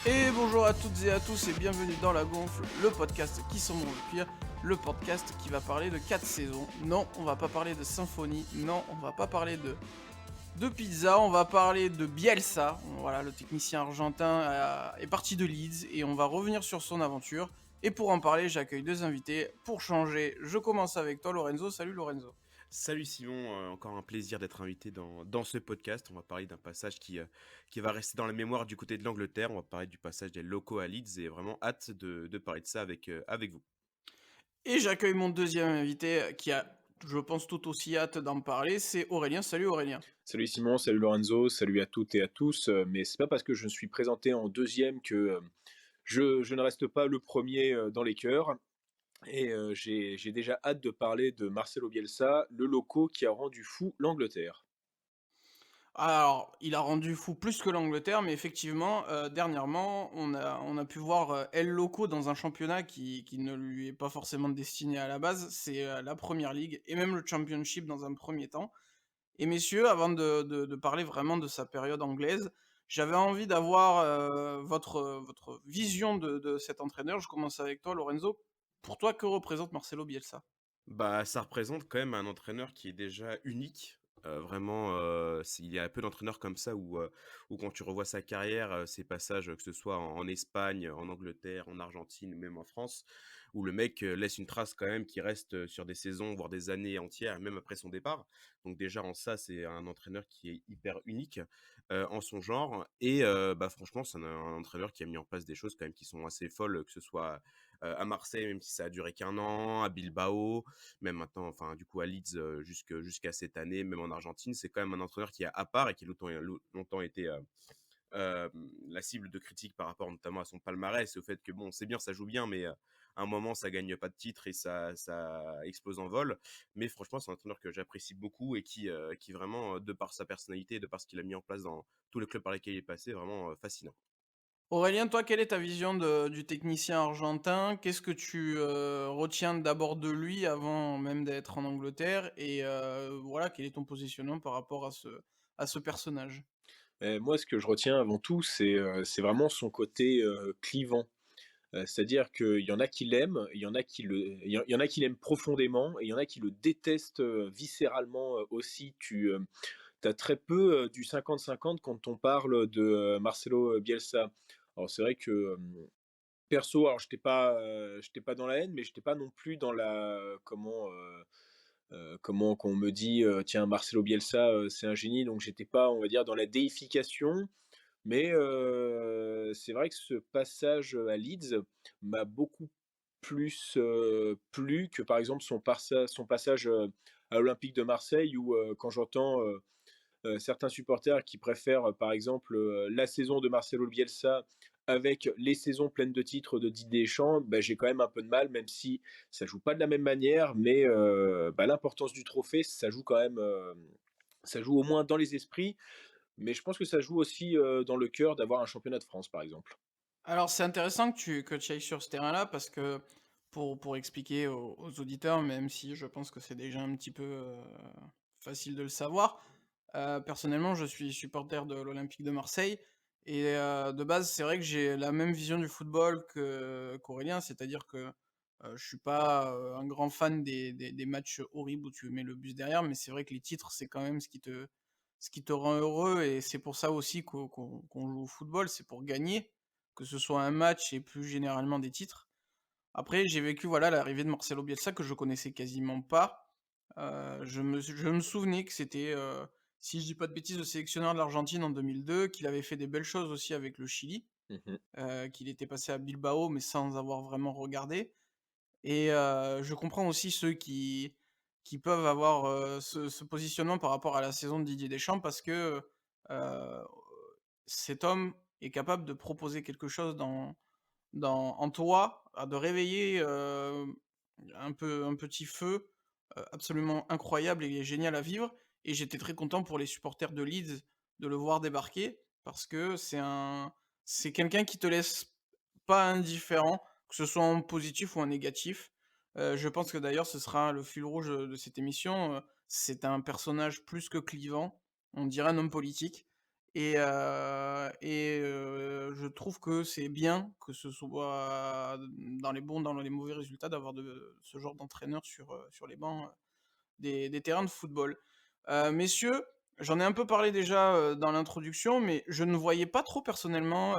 Et bonjour à toutes et à tous et bienvenue dans La Gonfle, le podcast qui sent bon le pire, le podcast qui va parler de 4 saisons. Non, on va pas parler de symphonie, non, on va pas parler de pizza, on va parler de Bielsa. Voilà, le technicien argentin est parti de Leeds et on va revenir sur son aventure. Et pour en parler, j'accueille deux invités. Pour changer, je commence avec toi Lorenzo. Salut Lorenzo. Salut Simon, encore un plaisir d'être invité dans ce podcast. On va parler d'un passage qui va rester dans la mémoire du côté de l'Angleterre. On va parler du passage des locaux à Leeds et vraiment hâte de parler de ça avec vous. Et j'accueille mon deuxième invité qui a, je pense, tout aussi hâte d'en parler. C'est Aurélien. Salut Aurélien. Salut Simon, salut Lorenzo, salut à toutes et à tous. Mais c'est pas parce que je me suis présenté en deuxième que je ne reste pas le premier dans les cœurs. Et j'ai déjà hâte de parler de Marcelo Bielsa, le loco qui a rendu fou l'Angleterre. Alors, il a rendu fou plus que l'Angleterre, mais effectivement, dernièrement, on a pu voir El Loco dans un championnat qui ne lui est pas forcément destiné à la base, c'est la Première Ligue et même le Championship dans un premier temps. Et messieurs, avant de parler vraiment de sa période anglaise, j'avais envie d'avoir votre vision de cet entraîneur. Je commence avec toi, Lorenzo. Pour toi, que représente Marcelo Bielsa? Bah, ça représente quand même un entraîneur qui est déjà unique. Vraiment, il y a peu d'entraîneurs comme ça où quand tu revois sa carrière, ses passages, que ce soit en Espagne, en Angleterre, en Argentine ou même en France, où le mec laisse une trace quand même qui reste sur des saisons, voire des années entières, même après son départ. Donc déjà en ça, c'est un entraîneur qui est hyper unique en son genre. Et bah, franchement, c'est un entraîneur qui a mis en place des choses quand même qui sont assez folles, que ce soit à Marseille, même si ça a duré qu'un an, à Bilbao, même maintenant, enfin, du coup, à Leeds jusqu'à cette année, même en Argentine, c'est quand même un entraîneur qui est à part et qui a longtemps été euh, la cible de critiques par rapport notamment à son palmarès et au fait que, bon, c'est bien, ça joue bien, mais à un moment, ça gagne pas de titre et ça explose en vol. Mais franchement, c'est un entraîneur que j'apprécie beaucoup et qui vraiment, de par sa personnalité, de par ce qu'il a mis en place dans tous les clubs par lesquels il est passé, vraiment fascinant. Aurélien, toi, quelle est ta vision du technicien argentin? Qu'est-ce que tu retiens d'abord de lui avant même d'être en Angleterre? Et voilà, quel est ton positionnement par rapport à ce personnage? Moi, ce que je retiens avant tout, c'est vraiment son côté clivant. C'est-à-dire qu'il y en a qui l'aiment, il y en a qui l'aiment profondément, et il y en a qui le détestent viscéralement aussi. Tu as très peu du 50-50 quand on parle de Marcelo Bielsa. Alors c'est vrai que perso, alors j'étais pas dans la haine, mais j'étais pas non plus dans la comment qu'on me dit, «Tiens Marcelo Bielsa, c'est un génie», donc j'étais pas, on va dire, dans la déification. Mais c'est vrai que ce passage, à Leeds m'a beaucoup plus, plu que par exemple son passage, à l'Olympique de Marseille où, quand j'entends, certains supporters qui préfèrent, par exemple, la saison de Marcelo Bielsa avec les saisons pleines de titres de Didier Deschamps, bah, j'ai quand même un peu de mal, même si ça joue pas de la même manière, mais bah, l'importance du trophée, ça joue quand même, ça joue au moins dans les esprits, mais je pense que ça joue aussi, dans le cœur d'avoir un championnat de France, par exemple. Alors, c'est intéressant que tu ailles sur ce terrain-là parce que pour expliquer aux auditeurs, même si je pense que c'est déjà un petit peu facile de le savoir, personnellement, je suis supporter de l'Olympique de Marseille et de base, c'est vrai que j'ai la même vision du football qu'Aurélien, c'est-à-dire que je suis pas un grand fan des matchs horribles où tu mets le bus derrière, mais c'est vrai que les titres, c'est quand même ce qui te rend heureux et c'est pour ça aussi qu'on joue au football, c'est pour gagner, que ce soit un match et plus généralement des titres. Après, j'ai vécu voilà l'arrivée de Marcelo Bielsa que je connaissais quasiment pas. Je me souvenais que c'était, si je dis pas de bêtises, le sélectionneur de l'Argentine en 2002, qu'il avait fait des belles choses aussi avec le Chili, Mmh. qu'il était passé à Bilbao, mais sans avoir vraiment regardé. Et je comprends aussi ceux qui peuvent avoir ce positionnement par rapport à la saison de Didier Deschamps parce que euh, cet homme est capable de proposer quelque chose en toi, de réveiller un petit feu absolument incroyable et génial à vivre. Et j'étais très content pour les supporters de Leeds de le voir débarquer parce que c'est quelqu'un qui te laisse pas indifférent, que ce soit en positif ou en négatif. Je pense que d'ailleurs ce sera le fil rouge de cette émission. C'est un personnage plus que clivant, on dirait un homme politique. Je trouve que c'est bien que ce soit dans les bons, dans les mauvais résultats, d'avoir ce genre d'entraîneur sur les bancs, des terrains de football. Messieurs, j'en ai un peu parlé déjà, dans l'introduction, mais je ne voyais pas trop personnellement,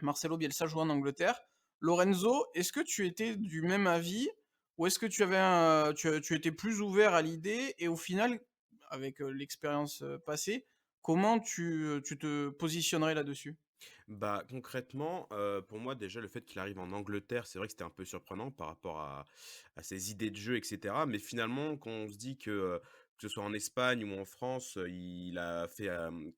Marcelo Bielsa jouait en Angleterre. Lorenzo, est-ce que tu étais du même avis ou est-ce que tu étais plus ouvert à l'idée et au final, avec l'expérience passée, comment tu te positionnerais là-dessus? Bah, concrètement, pour moi, déjà, le fait qu'il arrive en Angleterre, c'est vrai que c'était un peu surprenant par rapport à ses idées de jeu et cetera. Mais finalement, quand on se dit que ce soit en Espagne ou en France, il a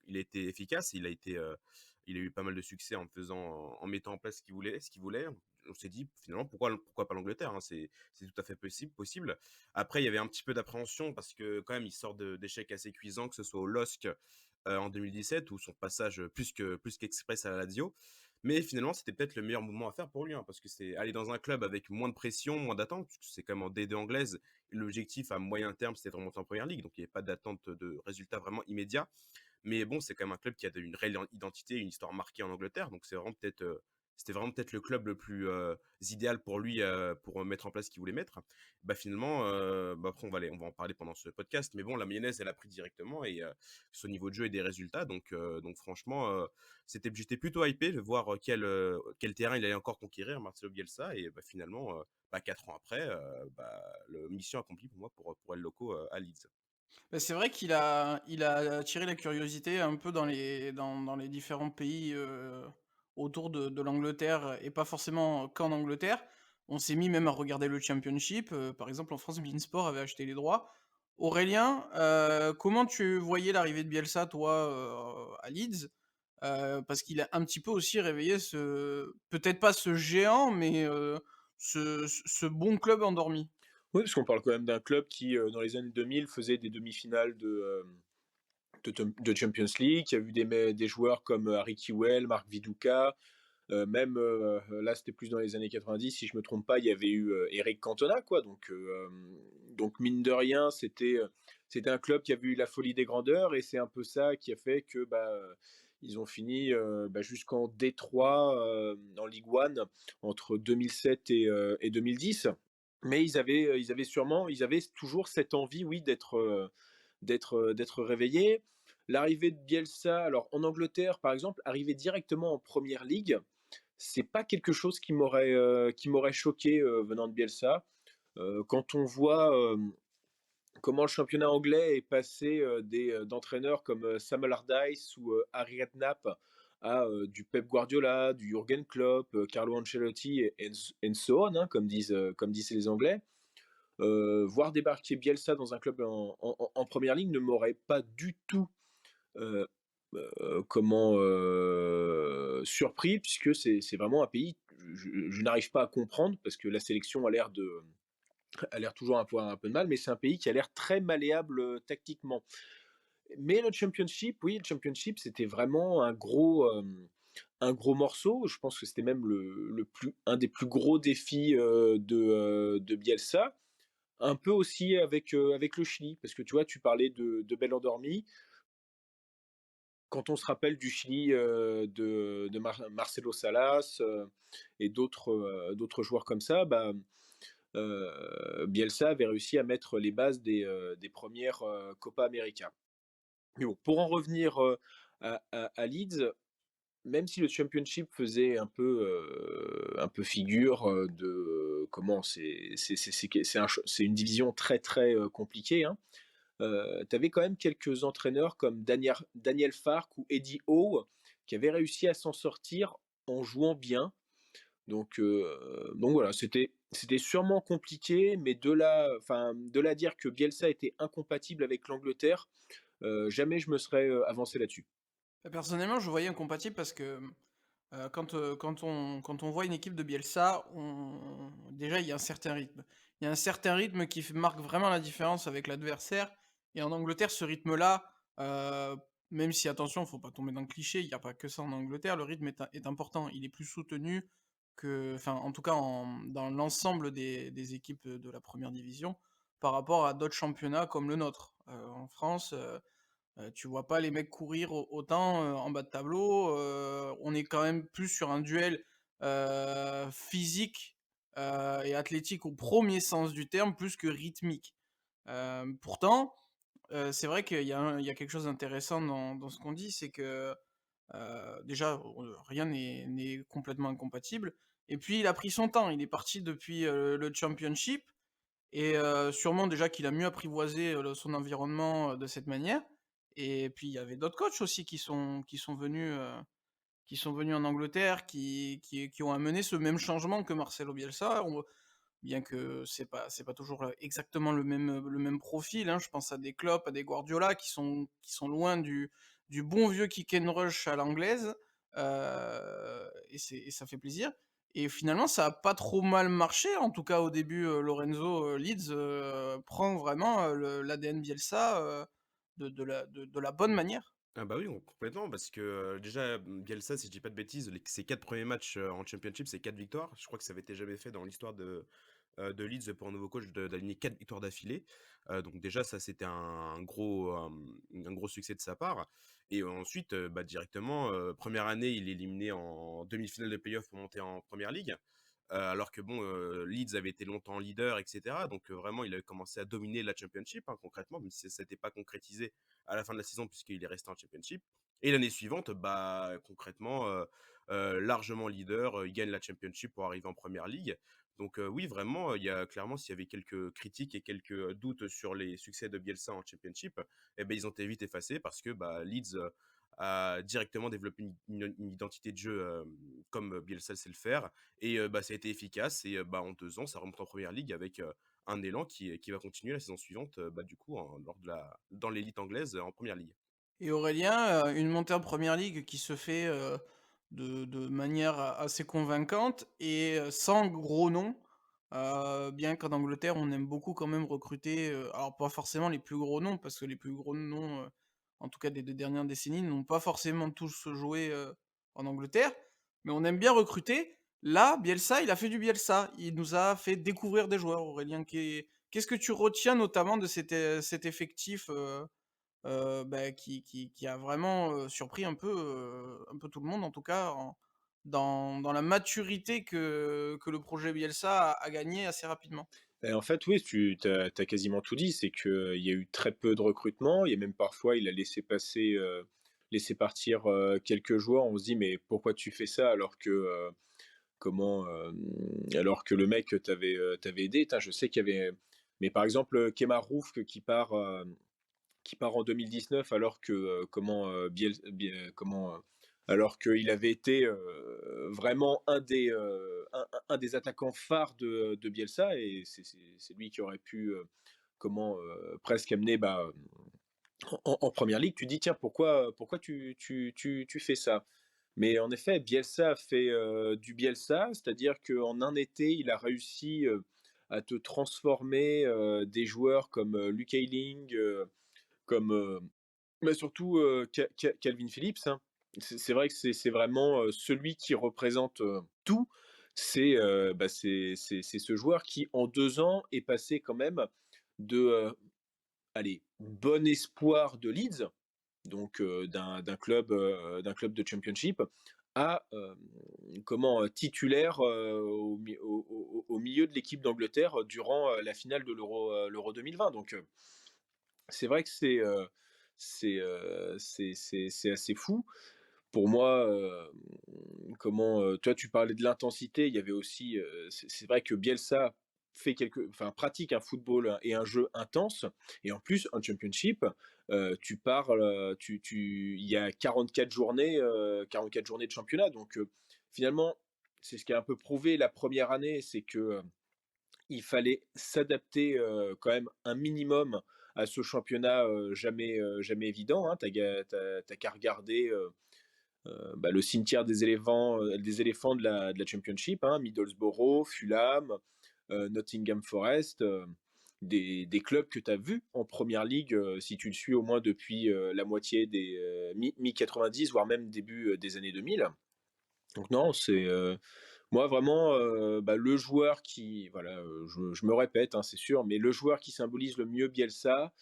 été efficace, il a eu pas mal de succès en mettant en place ce qu'il voulait. On s'est dit finalement pourquoi pas l'Angleterre, hein, c'est tout à fait possible. Après, il y avait un petit peu d'appréhension parce que quand même il sort d'échecs assez cuisants, que ce soit au LOSC en 2017 ou son passage plus qu'express à la Lazio. Mais finalement, c'était peut-être le meilleur mouvement à faire pour lui, hein, parce que c'est aller dans un club avec moins de pression, moins d'attente, puisque c'est quand même en D2 anglaise. Et l'objectif à moyen terme, c'était de remonter en première ligue, donc il n'y avait pas d'attente de résultats vraiment immédiats. Mais bon, c'est quand même un club qui a une réelle identité, une histoire marquée en Angleterre, donc c'était vraiment peut-être le club le plus idéal pour lui pour mettre en place ce qu'il voulait mettre. Bah finalement, après on va en parler pendant ce podcast, mais bon, la mayonnaise elle a pris directement et ce niveau de jeu et des résultats, donc franchement, j'étais plutôt hypé de voir quel terrain il allait encore conquérir Marcelo Bielsa et bah, finalement, 4 ans après, la mission accomplie pour moi pour El Loco à Leeds. Bah, c'est vrai qu'il a attiré la curiosité un peu dans les différents pays, autour de l'Angleterre et pas forcément qu'en Angleterre. On s'est mis même à regarder le Championship, par exemple en France, beIN Sport avait acheté les droits. Aurélien, comment tu voyais l'arrivée de Bielsa toi, à Leeds? Parce qu'il a un petit peu aussi réveillé peut-être pas ce géant, mais ce bon club endormi. Oui, parce qu'on parle quand même d'un club qui, dans les années 2000 faisait des demi-finales de Champions League, qui a vu des joueurs comme, Harry Kewell, Mark Viduka, même, là, c'était plus dans les années 90, si je me trompe pas, il y avait eu, Eric Cantona, quoi. Donc mine de rien, c'était un club qui a vu la folie des grandeurs et c'est un peu ça qui a fait que, ils ont fini, jusqu'en D3, en Ligue 1 entre 2007 et 2010. Mais ils avaient toujours cette envie, oui, d'être réveillés. L'arrivée de Bielsa, alors en Angleterre, par exemple, arriver directement en Première Ligue, c'est pas quelque chose qui m'aurait choqué, venant de Bielsa. Quand on voit, comment le championnat anglais est passé, d'entraîneurs comme, Sam Allardyce ou, Harry Redknapp à, du Pep Guardiola, du Jürgen Klopp, Carlo Ancelotti and so on, hein, comme disent les Anglais. Voir débarquer Bielsa dans un club en Première Ligue ne m'aurait pas du tout, heu surpris puisque c'est vraiment un pays, je n'arrive pas à comprendre parce que la sélection a l'air toujours un peu de mal, mais c'est un pays qui a l'air très malléable, tactiquement. Mais le Championship, oui, le Championship, c'était vraiment un gros morceau. Je pense que c'était même un des plus gros défis, de Bielsa. Un peu aussi avec le Chili, parce que tu vois, tu parlais de Belle Endormie. Quand on se rappelle du Chili, de Marcelo Salas, et d'autres joueurs comme ça, Bielsa avait réussi à mettre les bases des 1res, Copa América. Mais bon, pour en revenir, à Leeds, même si le Championship faisait un peu figure, de comment c'est une division très, très, compliquée, hein. Tu avais quand même quelques entraîneurs comme Daniel Farke ou Eddie Howe qui avaient réussi à s'en sortir en jouant bien. Donc voilà, c'était sûrement compliqué, mais de là à dire que Bielsa était incompatible avec l'Angleterre, jamais je me serais, avancé là-dessus. Personnellement, je voyais incompatible parce que, quand on voit une équipe de Bielsa, déjà, il y a un certain rythme. Il y a un certain rythme qui marque vraiment la différence avec l'adversaire et en Angleterre, ce rythme-là, heu, même si attention, faut pas tomber dans le cliché, il y a pas que ça en Angleterre, le rythme est important. Il est plus soutenu en tout cas, dans l'ensemble des équipes de la première division par rapport à d'autres championnats comme le nôtre. En France, Tu vois pas les mecs courir autant, en bas de tableau, on est quand même plus sur un duel, physique, et athlétique au premier sens du terme, plus que rythmique. Pourtant, c'est vrai qu'il y a quelque chose d'intéressant dans ce qu'on dit, c'est que, déjà, rien n'est complètement incompatible et puis il a pris son temps. Il est parti depuis, le championship et sûrement déjà qu'il a mieux apprivoisé, son environnement, de cette manière et puis il y avait d'autres coachs aussi qui sont venus en Angleterre, qui ont amené ce même changement que Marcelo Bielsa. Bien que c'est pas toujours, exactement le même profil, hein. Je pense à des Klopp, à des Guardiola qui sont loin du bon vieux kick and rush à l'anglaise, et ça fait plaisir et finalement ça a pas trop mal marché. En tout cas au début, Lorenzo, Leeds, prend vraiment, le l'ADN Bielsa, de la bonne manière. Ah bah oui, complètement, parce que déjà, Bielsa, si je dis pas de bêtises, ses 4 premiers matchs en Championship, c'est 4 victoires. Je crois que ça avait été jamais fait dans l'histoire de Leeds pour un nouveau coach d'aligner 4 victoires d'affilée. Donc déjà, ça, c'était un gros succès de sa part. Et ensuite, bah, directement, première année, il est éliminé en demi-finale de playoff pour monter en Première Ligue. Alors que bon, Leeds avait été longtemps leader, etc. Donc vraiment, il avait commencé à dominer la Championship, hein, concrètement, même si ça n'était pas concrétisé à la fin de la saison puisqu'il est resté en Championship. Et l'année suivante, bah concrètement, largement leader, il gagne la Championship pour arriver en Première Ligue. Donc oui, vraiment, il y a clairement, s'il y avait quelques critiques et quelques doutes sur les succès de Bielsa en Championship, eh ben, ils ont été vite effacés parce que bah, Leeds a directement développé une identité de jeu comme Bielsa sait le faire. Et bah, ça a été efficace. Et bah, en 2 ans, ça remonte en Première Ligue avec un élan qui va continuer la saison suivante, bah, du coup, dans l'élite anglaise en Première Ligue. Et Aurélien, une montée en Première Ligue qui se fait, de manière assez convaincante et sans gros noms. Bien qu'en Angleterre, on aime beaucoup quand même recruter, alors pas forcément les plus gros noms, parce que les plus gros noms, en tout cas des 2 dernières décennies, n'ont pas forcément tous joué, en Angleterre, mais on aime bien recruter. Là, Bielsa, il a fait du Bielsa. Il nous a fait découvrir des joueurs, Aurélien. Qu'est-ce que tu retiens notamment de cet effectif, bah, qui a vraiment, surpris un peu tout le monde, en tout cas dans la maturité que le projet Bielsa a gagné assez rapidement. Et en fait, oui, tu as quasiment tout dit. C'est qu'il y a eu très peu de recrutement. Il y a même parfois, il a laissé partir, quelques joueurs. On se dit: «Mais pourquoi tu fais ça?» alors que, alors que le mec t'avait aidé. Je sais qu'il y avait mais par exemple, Kemar Roofe qui part en 2019 alors que, alors qu'il avait été, vraiment un des attaquants phares de Bielsa et c'est lui qui aurait pu, presque amener, bah, en Première Ligue. Tu dis: «Tiens, pourquoi tu fais ça?» Mais en effet, Bielsa a fait, du Bielsa, c'est-à-dire qu'en un été, il a réussi, à te transformer, des joueurs comme, Luke Ayling, comme, bah, surtout, Calvin Phillips, hein. C'est vrai que c'est vraiment, celui qui représente, tout. C'est ce joueur qui, en 2 ans, est passé quand même de, allez, bon espoir de Leeds, donc d'un club de championship, à, titulaire, au milieu de l'équipe d'Angleterre durant, la finale de l'Euro 2020. Donc c'est vrai que c'est assez fou. Pour moi, toi tu parlais de l'intensité, il y avait aussi, c'est vrai que Bielsa pratique un football et un jeu intense et en plus en championship, tu parles, il y a 44 journées de championnat donc finalement, c'est ce qui a un peu prouvé la première année, c'est que, il fallait s'adapter, quand même un minimum à ce championnat, jamais évident, hein. Tu qu'à regarder, bah, le cimetière des éléphants de la Championship, hein, Middlesbrough, Fulham, Nottingham Forest, des clubs que tu as vus en Première Ligue, si tu le suis au moins depuis, la moitié des, mi-90, voire même début, des années 2000. Donc non, moi vraiment, bah, le joueur qui voilà, je me répète, hein, c'est sûr, mais le joueur qui symbolise le mieux Bielsa,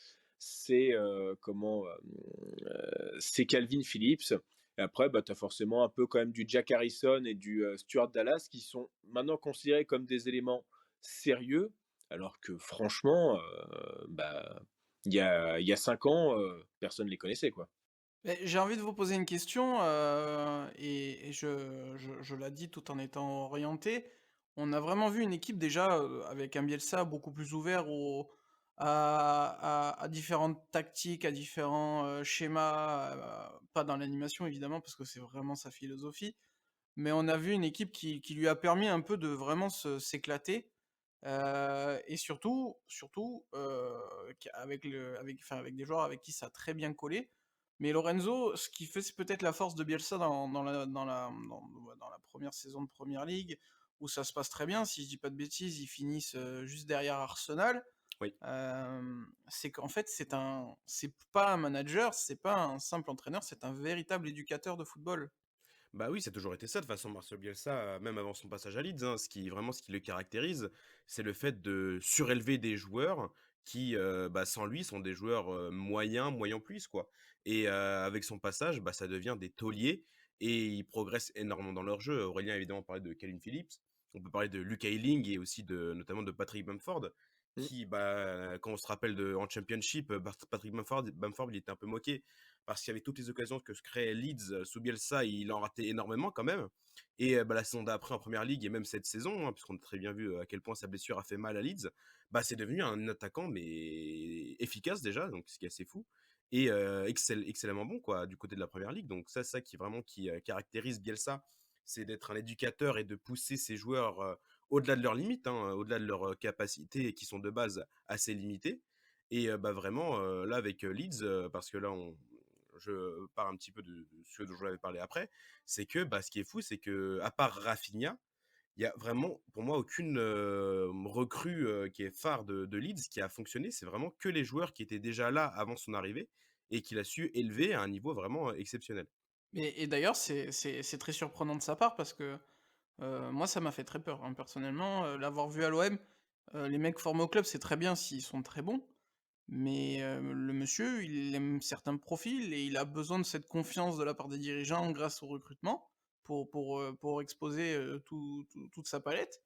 c'est Calvin Phillips. Et après, bah, tu as forcément un peu quand même du Jack Harrison et du Stuart Dallas qui sont maintenant considérés comme des éléments sérieux, alors que franchement, bah, il y a 5 ans, personne ne les connaissait, quoi. Beh, j'ai envie de vous poser une question, et je la dis tout en étant orienté. On a vraiment vu une équipe déjà, avec un Bielsa beaucoup plus ouvert à différentes tactiques, à différents, schémas, pas dans l'animation évidemment parce que c'est vraiment sa philosophie, mais on a vu une équipe qui lui a permis un peu de vraiment s'éclater, et surtout, avec des joueurs avec qui ça a très bien collé. Mais Lorenzo, ce qui fait c'est peut-être la force de Bielsa dans la première saison de Première Ligue, où ça se passe très bien, si je dis pas de bêtises, ils finissent, juste derrière Arsenal. Oui. C'est qu'en fait, c'est pas un manager, c'est pas un simple entraîneur, c'est un véritable éducateur de football. Bah oui, ça a toujours été ça, de toute façon, Marcel Bielsa, même avant son passage à Leeds, hein, ce qui le caractérise, c'est le fait de surélever des joueurs qui, bah, sans lui, sont des joueurs moyens, moyens plus, quoi. Et avec son passage, bah, ça devient des tauliers et ils progressent énormément dans leur jeu. Aurélien a évidemment parlé de Calvin Phillips, on peut parler de Luke Ayling et aussi notamment de Patrick Bamford, Mmh. qui, bah, quand on se rappelle en Championship, Patrick Bamford, il était un peu moqué parce qu'il y avait toutes les occasions que se créait Leeds sous Bielsa, il en ratait énormément quand même. Et bah, la saison d'après en première ligue et même cette saison, hein, puisqu'on a très bien vu à quel point sa blessure a fait mal à Leeds, bah, c'est devenu un attaquant mais efficace déjà, donc ce qui est assez fou. Et excellemment bon quoi du côté de la première ligue. Donc ça qui vraiment qui caractérise Bielsa, c'est d'être un éducateur et de pousser ses joueurs au-delà de leurs limites, hein, au-delà de leurs capacités qui sont de base assez limitées. Et bah vraiment là avec Leeds, parce que là je pars un petit peu de ce dont je l'avais parlé après, c'est que bah, ce qui est fou, c'est que à part Rafinha, il y a vraiment pour moi aucune recrue qui est phare de Leeds qui a fonctionné. C'est vraiment que les joueurs qui étaient déjà là avant son arrivée et qu'il a su élever à un niveau vraiment exceptionnel. Et d'ailleurs, c'est très surprenant de sa part parce que, moi, ça m'a fait très peur, hein, personnellement, l'avoir vu à l'OM, les mecs formés au club, c'est très bien s'ils sont très bons, mais le monsieur, il aime certains profils et il a besoin de cette confiance de la part des dirigeants grâce au recrutement pour exposer, toute sa palette.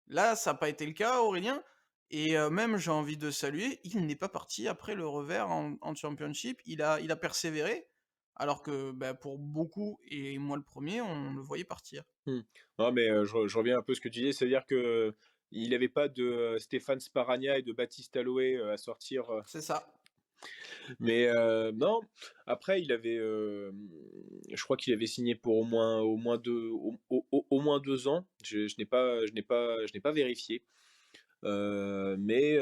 Là, ça n'a pas été le cas, Aurélien, et même j'ai envie de saluer, il n'est pas parti après le revers en Championship. Il a persévéré, alors que, bah, pour beaucoup, et moi le premier, on le voyait partir. Mmh. Non, mais je reviens un peu à ce que tu disais, c'est-à-dire que il avait pas de Stéphane Sparagna et de Baptiste Aloé, à sortir, C'est ça. mais non, après il avait, je crois qu'il avait signé pour au moins 2 au moins 2 ans. Je n'ai pas vérifié, mais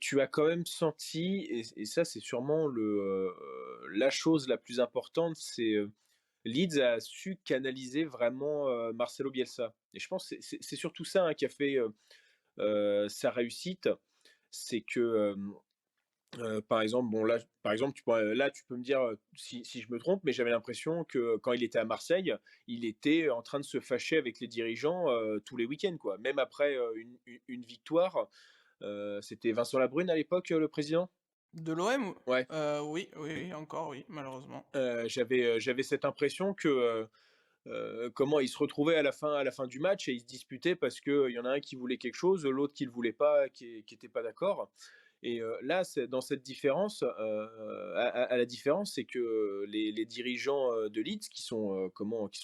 tu as quand même senti et ça c'est sûrement la chose la plus importante, c'est, Leeds a su canaliser vraiment, Marcelo Bielsa et je pense que c'est surtout ça, hein, qui a fait, sa réussite. C'est que, par exemple, bon là, par exemple, tu peux me dire, si je me trompe, mais j'avais l'impression que quand il était à Marseille, il était en train de se fâcher avec les dirigeants, tous les week-ends, quoi. Même après, une victoire, c'était Vincent Labrune à l'époque, le président? De l'OM? Ouais. Oui, oui, oui, encore oui, malheureusement. J'avais cette impression que, comment ils se retrouvaient à la fin du match et ils se disputaient parce qu'il y en a un qui voulait quelque chose, l'autre qui le voulait pas, qui était pas d'accord. Et là, c'est dans cette différence, à la différence, c'est que les dirigeants de Leeds, qui sont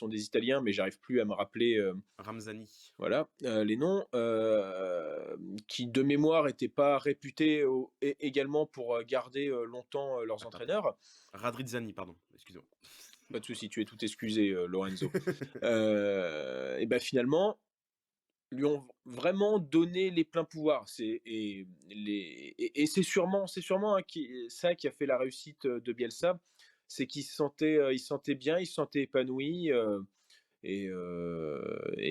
des Italiens, mais j'arrive plus à me rappeler, Ramzani, voilà, les noms, qui de mémoire n'étaient pas réputés également pour garder longtemps leurs attends, entraîneurs. Radrizzani, pardon, excusez-moi. Pas de souci, tu es tout excusé, Lorenzo. Et ben finalement, lui ont vraiment donné les pleins pouvoirs. C'est sûrement, hein, ça qui a fait la réussite de Bielsa, c'est qu'il se sentait bien, il se sentait épanoui, et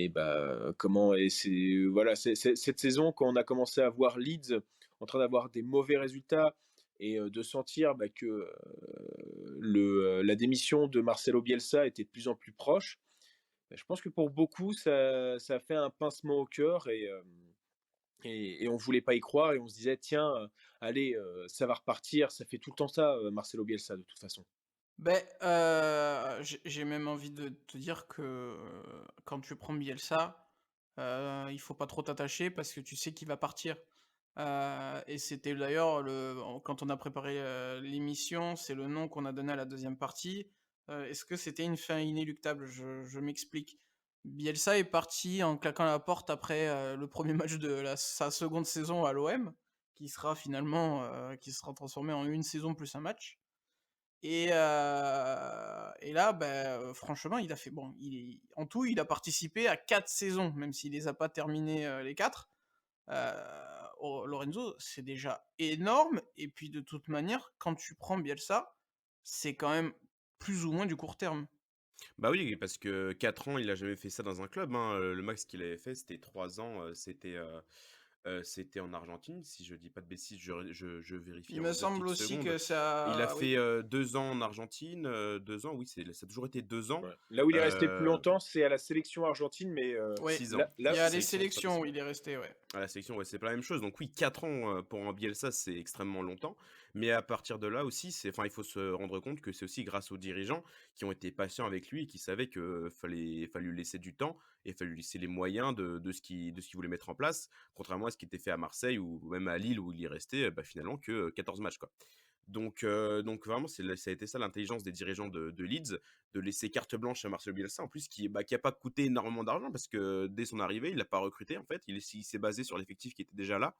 bah, comment et c'est voilà, cette saison quand on a commencé à voir Leeds en train d'avoir des mauvais résultats et de sentir, bah, que, la démission de Marcelo Bielsa était de plus en plus proche, bah, je pense que pour beaucoup ça a fait un pincement au cœur et on voulait pas y croire et on se disait: «Tiens, allez, ça va repartir». Ça fait tout le temps ça, Marcelo Bielsa, de toute façon. Beh, j'ai même envie de te dire que, quand tu prends Bielsa, il faut pas trop t'attacher parce que tu sais qu'il va partir. Et c'était d'ailleurs quand on a préparé, l'émission, c'est le nom qu'on a donné à la deuxième partie. Est-ce que c'était une fin inéluctable? Je m'explique. Bielsa est parti en claquant la porte après, le premier match de sa seconde saison à l'OM, qui sera transformé en une saison plus un match. Et là, franchement, il a fait bon, en tout, il a participé à 4 saisons, même s'il les a pas terminées, les 4. Heu, Lorenzo, c'est déjà énorme et puis de toute manière, quand tu prends Bielsa, c'est quand même plus ou moins du court terme. Bah oui, parce que 4 ans, il a jamais fait ça dans un club, hein, le max qu'il avait fait, c'était 3 ans, c'était en Argentine, si je dis pas de bêtises, je vérifie Il en me 2 semble petites aussi secondes. que Il a ça oui. fait, 2 ans en Argentine, 2 ans, oui, ça a toujours été 2 ans, Ouais. Là où il est resté plus heu, longtemps, c'est à la sélection argentine, mais 6 ans. Il y a les Sélection, c'est pas sélections où possible. il est resté, ouais. À la sélection, ouais, c'est pas la même chose. Donc oui, 4 ans, pour un Bielsa, c'est extrêmement longtemps. Mais à partir de là aussi, il faut se rendre compte que c'est aussi grâce aux dirigeants qui ont été patients avec lui et qui savaient que fallait lui laisser du temps et fallait lui laisser les moyens de ce qu'il voulait mettre en place. Contrairement à ce qui était fait à Marseille ou même à Lille où il est resté, finalement que, 14 matchs, quoi. Donc vraiment, ça a été ça l'intelligence des dirigeants de Leeds, de laisser carte blanche à Marcelo Bielsa, en plus qui a pas coûté énormément d'argent parce que dès son arrivée, il l'a pas recruté en fait. Il s'est basé sur l'effectif qui était déjà là.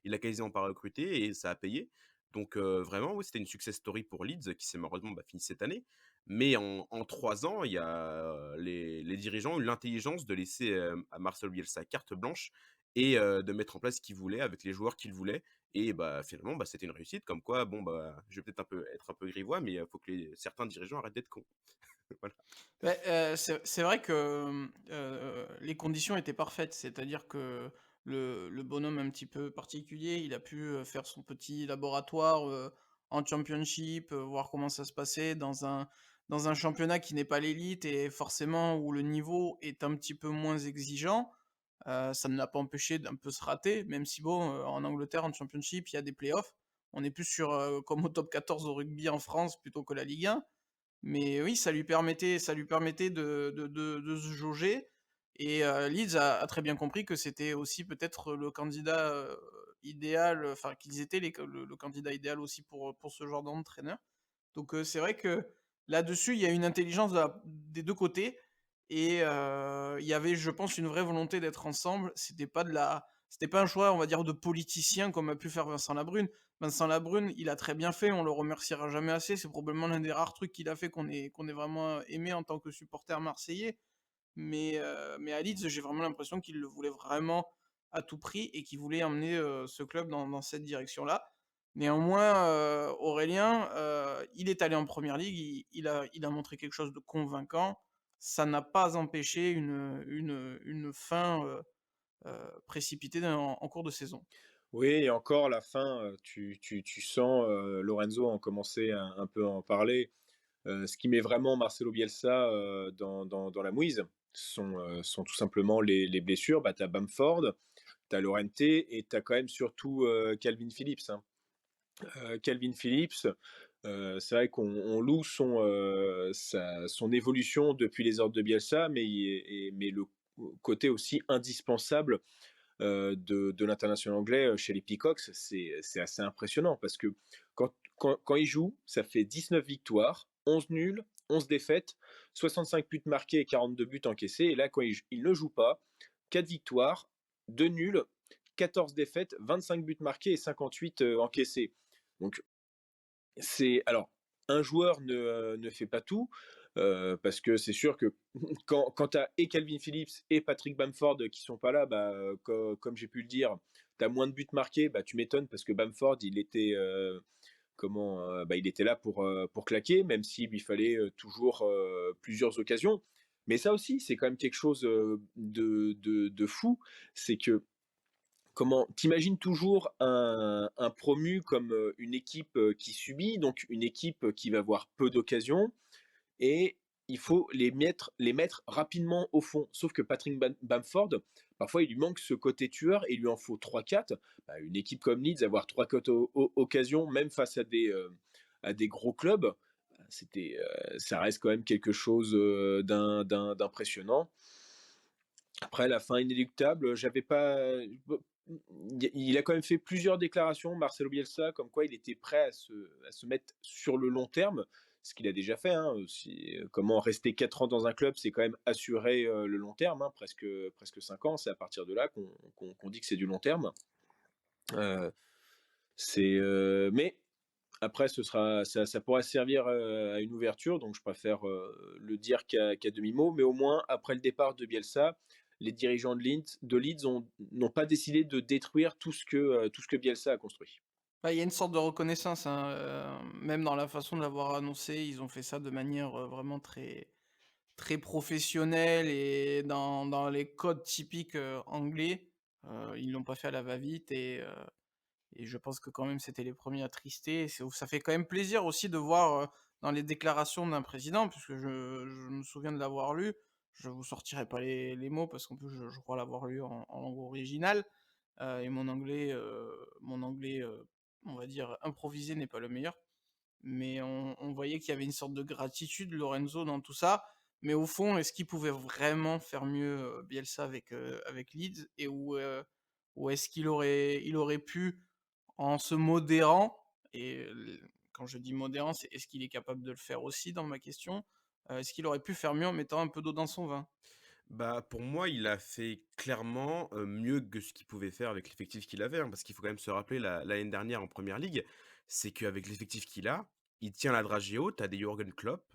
Il a quasiment pas recruté et ça a payé. Donc vraiment, oui, c'était une success story pour Leeds qui s'est malheureusement, fini cette année. Mais en 3 ans, il y a, les dirigeants ont eu l'intelligence de laisser, à Marcelo Bielsa carte blanche et de mettre en place ce qu'il voulait avec les joueurs qu'il voulait et finalement, c'était une réussite comme quoi, bon, je vais peut-être être un peu grivois, mais il faut que certains dirigeants arrêtent d'être cons. Voilà. C'est vrai que, les conditions étaient parfaites. C'est-à-dire que le bonhomme un petit peu particulier, il a pu, faire son petit laboratoire, en championship, voir comment ça se passait dans un championnat qui n'est pas l'élite et forcément où le niveau est un petit peu moins exigeant. Ça ne l'a pas empêché d'un peu se rater, même si bon, en Angleterre, en championship, il y a des playoffs. On est plus sur, comme au top 14 au rugby en France plutôt que la Ligue 1. Mais oui, ça lui permettait de se jauger et Leeds a très bien compris que c'était aussi peut-être le candidat, idéal, enfin qu'ils étaient le candidat idéal aussi pour ce genre d'entraîneur. Donc c'est vrai que là-dessus, il y a une intelligence des 2 côtés et il y avait, je pense, une vraie volonté d'être ensemble. C'était pas un choix, on va dire, de politicien comme a pu faire Vincent Labrune. Vincent Labrune, il a très bien fait, on le remerciera jamais assez. C'est probablement l'un des rares trucs qu'il a fait qu'on ait vraiment aimé en tant que supporter marseillais. Mais à Leeds, j'ai vraiment l'impression qu'il le voulait vraiment à tout prix et qu'il voulait emmener, ce club dans cette direction-là. Néanmoins, Aurélien, il est allé en première ligue, il a montré quelque chose de convaincant. Ça n'a pas empêché une fin, précipitée en cours de saison. Oui et encore la fin, tu sens, Lorenzo en commençait un peu à en parler. Ce qui met vraiment Marcelo Bielsa, dans la mouise sont tout simplement les blessures. Bah, tu as Bamford, tu as Llorente et tu as quand même surtout, Calvin Phillips, hein. Calvin Phillips, c'est vrai qu'on loue son évolution depuis les ordres de Bielsa, mais le côté aussi indispensable, de l'international anglais, chez les Peacocks, c'est assez impressionnant parce que quand il joue, ça fait 19 victoires, 11 nuls, 11 défaites, 65 buts marqués et 42 buts encaissés. Et là, quand il ne joue pas, 4 victoires, 2 nuls, 14 défaites, 25 buts marqués et 58 encaissés. Donc c'est alors un joueur ne fait pas tout, parce que c'est sûr que quand tu as et Calvin Phillips et Patrick Bamford qui sont pas là, comme j'ai pu le dire, tu as moins de buts marqués, tu m'étonnes parce que Bamford, il était, il était là pour claquer, même s'il lui fallait, toujours, plusieurs occasions. Mais ça aussi, c'est quand même quelque chose, de fou, c'est que t'imagines toujours un promu comme une équipe qui subit, donc une équipe qui va avoir peu d'occasions, et il faut les mettre rapidement au fond. Sauf que Patrick Bamford, parfois, il lui manque ce côté tueur et il lui en faut trois quatre. Bah, une équipe comme Leeds, avoir 3-4 occasions, même face à des gros clubs, ça reste quand même quelque chose d'impressionnant. Après, la fin inéluctable, j'avais pas. Il a quand même fait plusieurs déclarations, Marcelo Bielsa, comme quoi il était prêt à se mettre sur le long terme, ce qu'il a déjà fait. Hein. Comment rester 4 ans dans un club, c'est quand même assurer le long terme, hein, presque 5 ans. C'est à partir de là qu'on dit que c'est du long terme. Euh, mais après, ça pourra servir à une ouverture, donc je préfère le dire qu'à demi-mot. Mais au moins, après le départ de Bielsa, les dirigeants de Leeds n'ont pas décidé de détruire tout ce que Bielsa a construit. Bah, il y a une sorte de reconnaissance, hein, même dans la façon de l'avoir annoncé, ils ont fait ça de manière, vraiment très très professionnelle et dans les codes typiques, anglais. Ils l'ont pas fait à la va-vite et je pense que quand même c'était les premiers atristés. Ça fait quand même plaisir aussi de voir, dans les déclarations d'un président, puisque je me souviens de l'avoir lu. Je vous sortirai pas les mots parce qu'en plus je crois l'avoir lu en langue originale, et mon anglais, on va dire improvisé n'est pas le meilleur. Mais on voyait qu'il y avait une sorte de gratitude, Lorenzo, dans tout ça. Mais au fond, est-ce qu'il pouvait vraiment faire mieux, Bielsa avec Leeds ou est-ce qu'il aurait pu, en se modérant, et quand je dis modérant, c'est est-ce qu'il est capable de le faire aussi dans ma question, est-ce qu'il aurait pu faire mieux en mettant un peu d'eau dans son vin? Bah, pour moi, il a fait clairement, mieux que ce qu'il pouvait faire avec l'effectif qu'il avait, hein, parce qu'il faut quand même se rappeler l'année dernière en première ligue, c'est qu'avec l'effectif qu'il a, il tient la dragée haute à des Jürgen Klopp,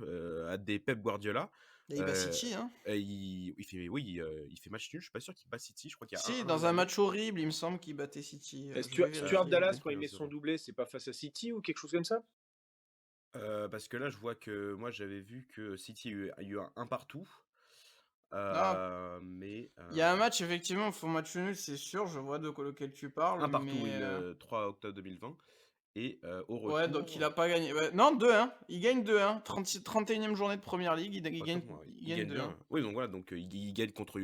à des Pep Guardiola, Et il bat heu City, hein? et il fait match nul, je suis pas sûr qu'il bat City, je crois qu'il y a Si, 1-1 dans un l'aller. match horrible, il me semble qu'il battait City, je vais Stuart vérifier, Dallas, mais quand il met son 1-0. doublé, c'est pas face à City ou quelque chose comme ça? Parce que là, je vois que moi, j'avais vu que City a eu un partout, ah, mais il y a un match, effectivement, il faut match nul, c'est sûr, je vois de lequel tu parles, un partout, mais oui, le 3 octobre 2020 et au ouais, donc il retour, a pas gagné. Ouais, non, 2-1, il gagne 2-1, 31e journée de première ligue, il autant gagne, pour moi, oui. il Il gagne gagne 2-1. bien. Oui, donc voilà, donc il gagne contre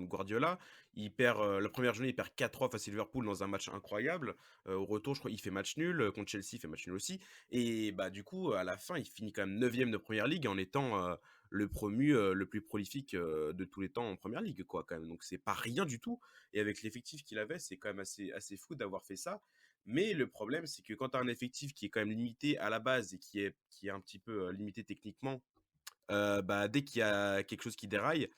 Guardiola. Il perd, la première journée, il perd 4-3 face à Liverpool dans un match incroyable. Au retour, je crois, il fait match nul, contre Chelsea, il fait match nul aussi et bah, du coup, à la fin, il finit quand même 9e de première ligue en étant, le promu, le plus prolifique, de tous les temps en première ligue, quoi, quand même. Donc c'est pas rien du tout et avec l'effectif qu'il avait, c'est quand même assez fou d'avoir fait ça. Mais le problème, c'est que quand tu as un effectif qui est quand même limité à la base et qui est un petit peu, limité techniquement, bah, dès qu'il y a quelque chose qui déraille,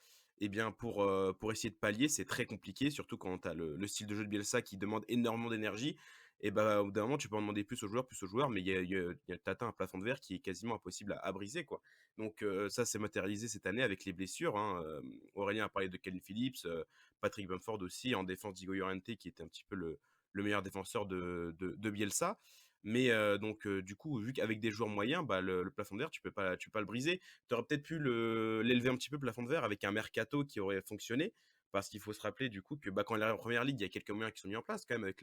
eh bien pour essayer de pallier, c'est très compliqué, surtout quand tu as le style de jeu de Bielsa qui demande énormément d'énergie et bah, au bout d'un moment, tu peux en demander plus aux joueurs, mais tu atteins un plafond de verre qui est quasiment impossible à briser, quoi. Donc ça s'est matérialisé cette année avec les blessures, hein, Aurélien a parlé de Kalvin Phillips, Patrick Bamford aussi, en défense Diego Llorente qui était un petit peu le meilleur défenseur de Bielsa. Mais donc du coup, vu qu'avec des joueurs moyens, bah, le plafond de verre, tu peux pas le briser. Tu aurais peut-être pu l'élever un petit peu, le plafond de verre, avec un mercato qui aurait fonctionné. Parce qu'il faut se rappeler du coup que bah, quand il arrive en première ligue, il y a quelques moyens qui sont mis en place quand même avec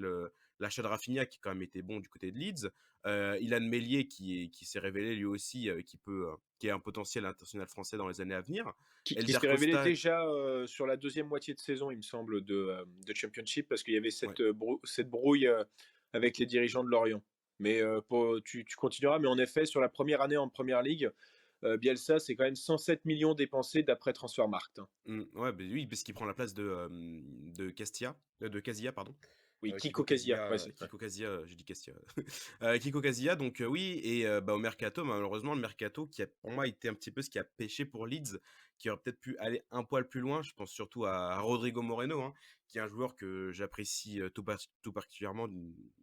l'achat de Rafinha qui quand même était bon du côté de Leeds. Ilan Meslier qui s'est révélé lui aussi, qui est un potentiel international français dans les années à venir. Qui Elder s'est révélé Costa, déjà sur la deuxième moitié de saison, il me semble, de Championship, parce qu'il y avait ouais. cette brouille avec les dirigeants de Lorient. Mais tu continueras, mais en effet, sur la première année en Première Ligue, Bielsa, c'est quand même 107 millions dépensés d'après Transfermarkt. Hein. Ouais, bah, oui, parce qu'il prend la place de Casilla, pardon. Oui, Kiko Casillas, ouais, c'est vrai. Kiko Casilla, j'ai dit Cassia. Kiko Casilla, donc oui, et bah, au mercato, malheureusement, le mercato qui a, pour moi, été un petit peu ce qui a pêché pour Leeds, qui aurait peut-être pu aller un poil plus loin. Je pense surtout à Rodrigo Moreno, hein, qui est un joueur que j'apprécie tout particulièrement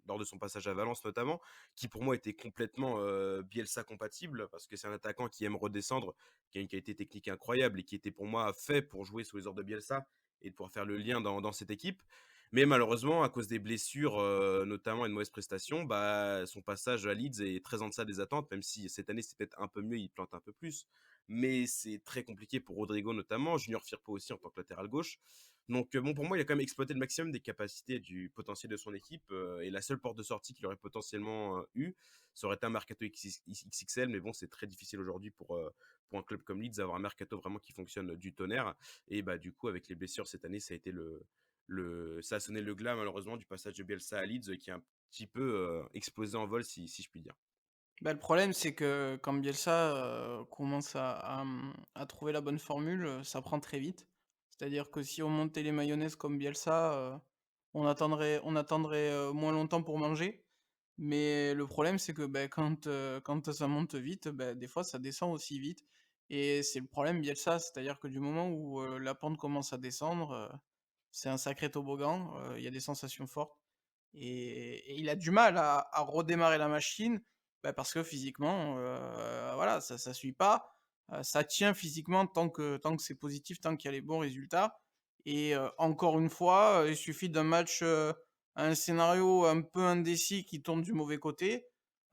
lors de son passage à Valence notamment, qui pour moi était complètement Bielsa compatible, parce que c'est un attaquant qui aime redescendre, qui a une qualité technique incroyable et qui était pour moi fait pour jouer sous les ordres de Bielsa et de pouvoir faire le lien dans cette équipe. Mais malheureusement, à cause des blessures, notamment et de mauvaises prestations, bah, son passage à Leeds est très en deçà des attentes, même si cette année c'est peut-être un peu mieux, il plante un peu plus. Mais c'est très compliqué pour Rodrigo notamment, Junior Firpo aussi en tant que latéral gauche. Donc bon, pour moi, il a quand même exploité le maximum des capacités et du potentiel de son équipe, et la seule porte de sortie qu'il aurait potentiellement, eu, ça aurait été un mercato XXL, mais bon, c'est très difficile aujourd'hui pour un club comme Leeds d'avoir un mercato vraiment qui fonctionne du tonnerre et bah, du coup, avec les blessures cette année, ça a été le ça a sonné le glas malheureusement du passage de Bielsa à Leeds, qui a un petit peu, explosé en vol si je puis dire. Bah, le problème, c'est que quand Bielsa, commence à trouver la bonne formule, ça prend très vite. C'est-à-dire que si on montait les mayonnaises comme Bielsa, on attendrait, moins longtemps pour manger. Mais le problème, c'est que, beh, quand ça monte vite, bah, des fois, ça descend aussi vite et c'est le problème Bielsa. C'est-à-dire que du moment où, la pente commence à descendre, c'est un sacré toboggan, il y a des sensations fortes et il a du mal à redémarrer la machine, bah, parce que physiquement, voilà, ça suit pas, ça tient physiquement tant que c'est positif, tant qu'il y a les bons résultats et encore une fois, il suffit d'un match, un scénario un peu indécis qui tourne du mauvais côté.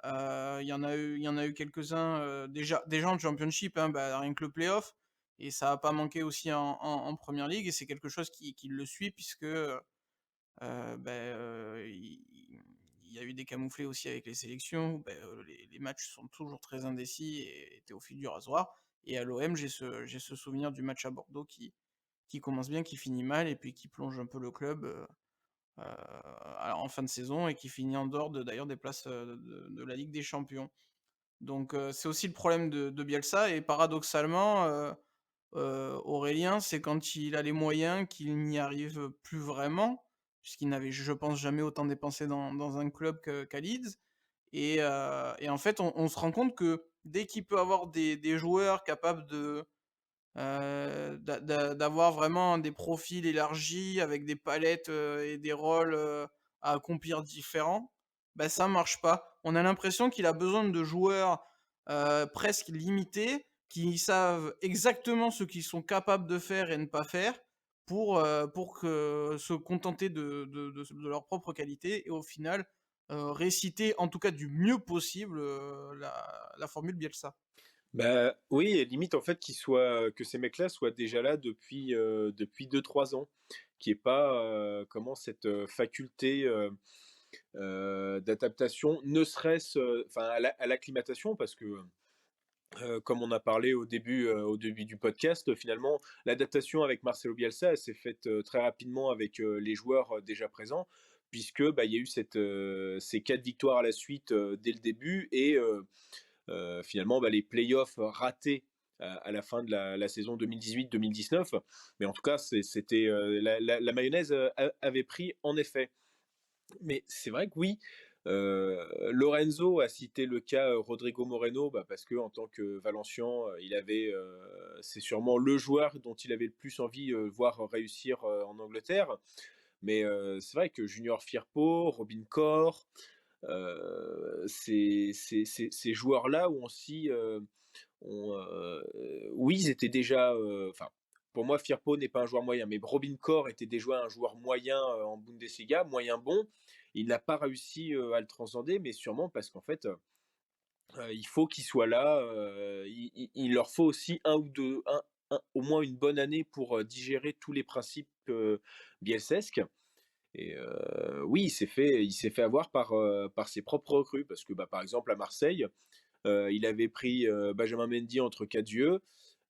Il y en a eu quelques-uns, déjà en championship, hein, bah, rien que le play-off et ça a pas manqué aussi en Premier League et c'est quelque chose qui le suit puisque, il y a eu des camouflets aussi avec les sélections où, les matchs sont toujours très indécis et tu au fil du rasoir et à l'OM, j'ai ce souvenir du match à Bordeaux qui commence bien, qui finit mal et puis qui plonge un peu le club, en fin de saison et qui finit en dehors d'ailleurs des places, de la Ligue des Champions. Donc c'est aussi le problème de Bielsa et paradoxalement, Aurélien, c'est quand il a les moyens qu'il n'y arrive plus vraiment, puisqu'il n'avait, je pense, jamais autant dépensé dans un club qu'à Leeds et en fait, on se rend compte que dès qu'il peut avoir des joueurs capables d'avoir vraiment des profils élargis avec des palettes, et des rôles, à accomplir différents, bah, ça marche pas. On a l'impression qu'il a besoin de joueurs, presque limités, qui savent exactement ce qu'ils sont capables de faire et ne pas faire pour que se contenter de leur propre qualité et au final, réciter en tout cas du mieux possible, la formule Bielsa. Bah, oui et limite en fait que ces mecs-là soient déjà là depuis 2-3 ans. Qu'il y ait pas, comment cette, faculté, d'adaptation, ne serait-ce, enfin à l'acclimatation parce que, comme on a parlé au début du podcast, finalement, l'adaptation avec Marcelo Bielsa, elle s'est faite, très rapidement avec, les joueurs, déjà présents puisque, bah, il y a eu ces 4 victoires à la suite, dès le début et finalement, bah, les playoffs ratés à la fin de la saison 2018-2019. Mais en tout cas, c'était la mayonnaise avait pris en effet. Mais c'est vrai que oui, Lorenzo a cité le cas Rodrigo Moreno, bah, parce que en tant que Valencian, c'est sûrement le joueur dont il avait le plus envie de voir réussir en Angleterre. Mais c'est vrai que Junior Firpo, Robin Koch, ces joueurs-là ont aussi, oui, ils étaient déjà, enfin, pour moi, Firpo n'est pas un joueur moyen, mais Robin Koch était déjà un joueur moyen en Bundesliga, moyen bon. Il n'a pas réussi à le transcender, mais sûrement parce qu'en fait, il faut qu'il soit là. Il leur faut aussi un ou deux, au moins une bonne année pour digérer tous les principes bielsesques. Et oui, il s'est fait avoir par ses propres recrues parce que, bah, par exemple, à Marseille, il avait pris, Benjamin Mendy entre 4 yeux.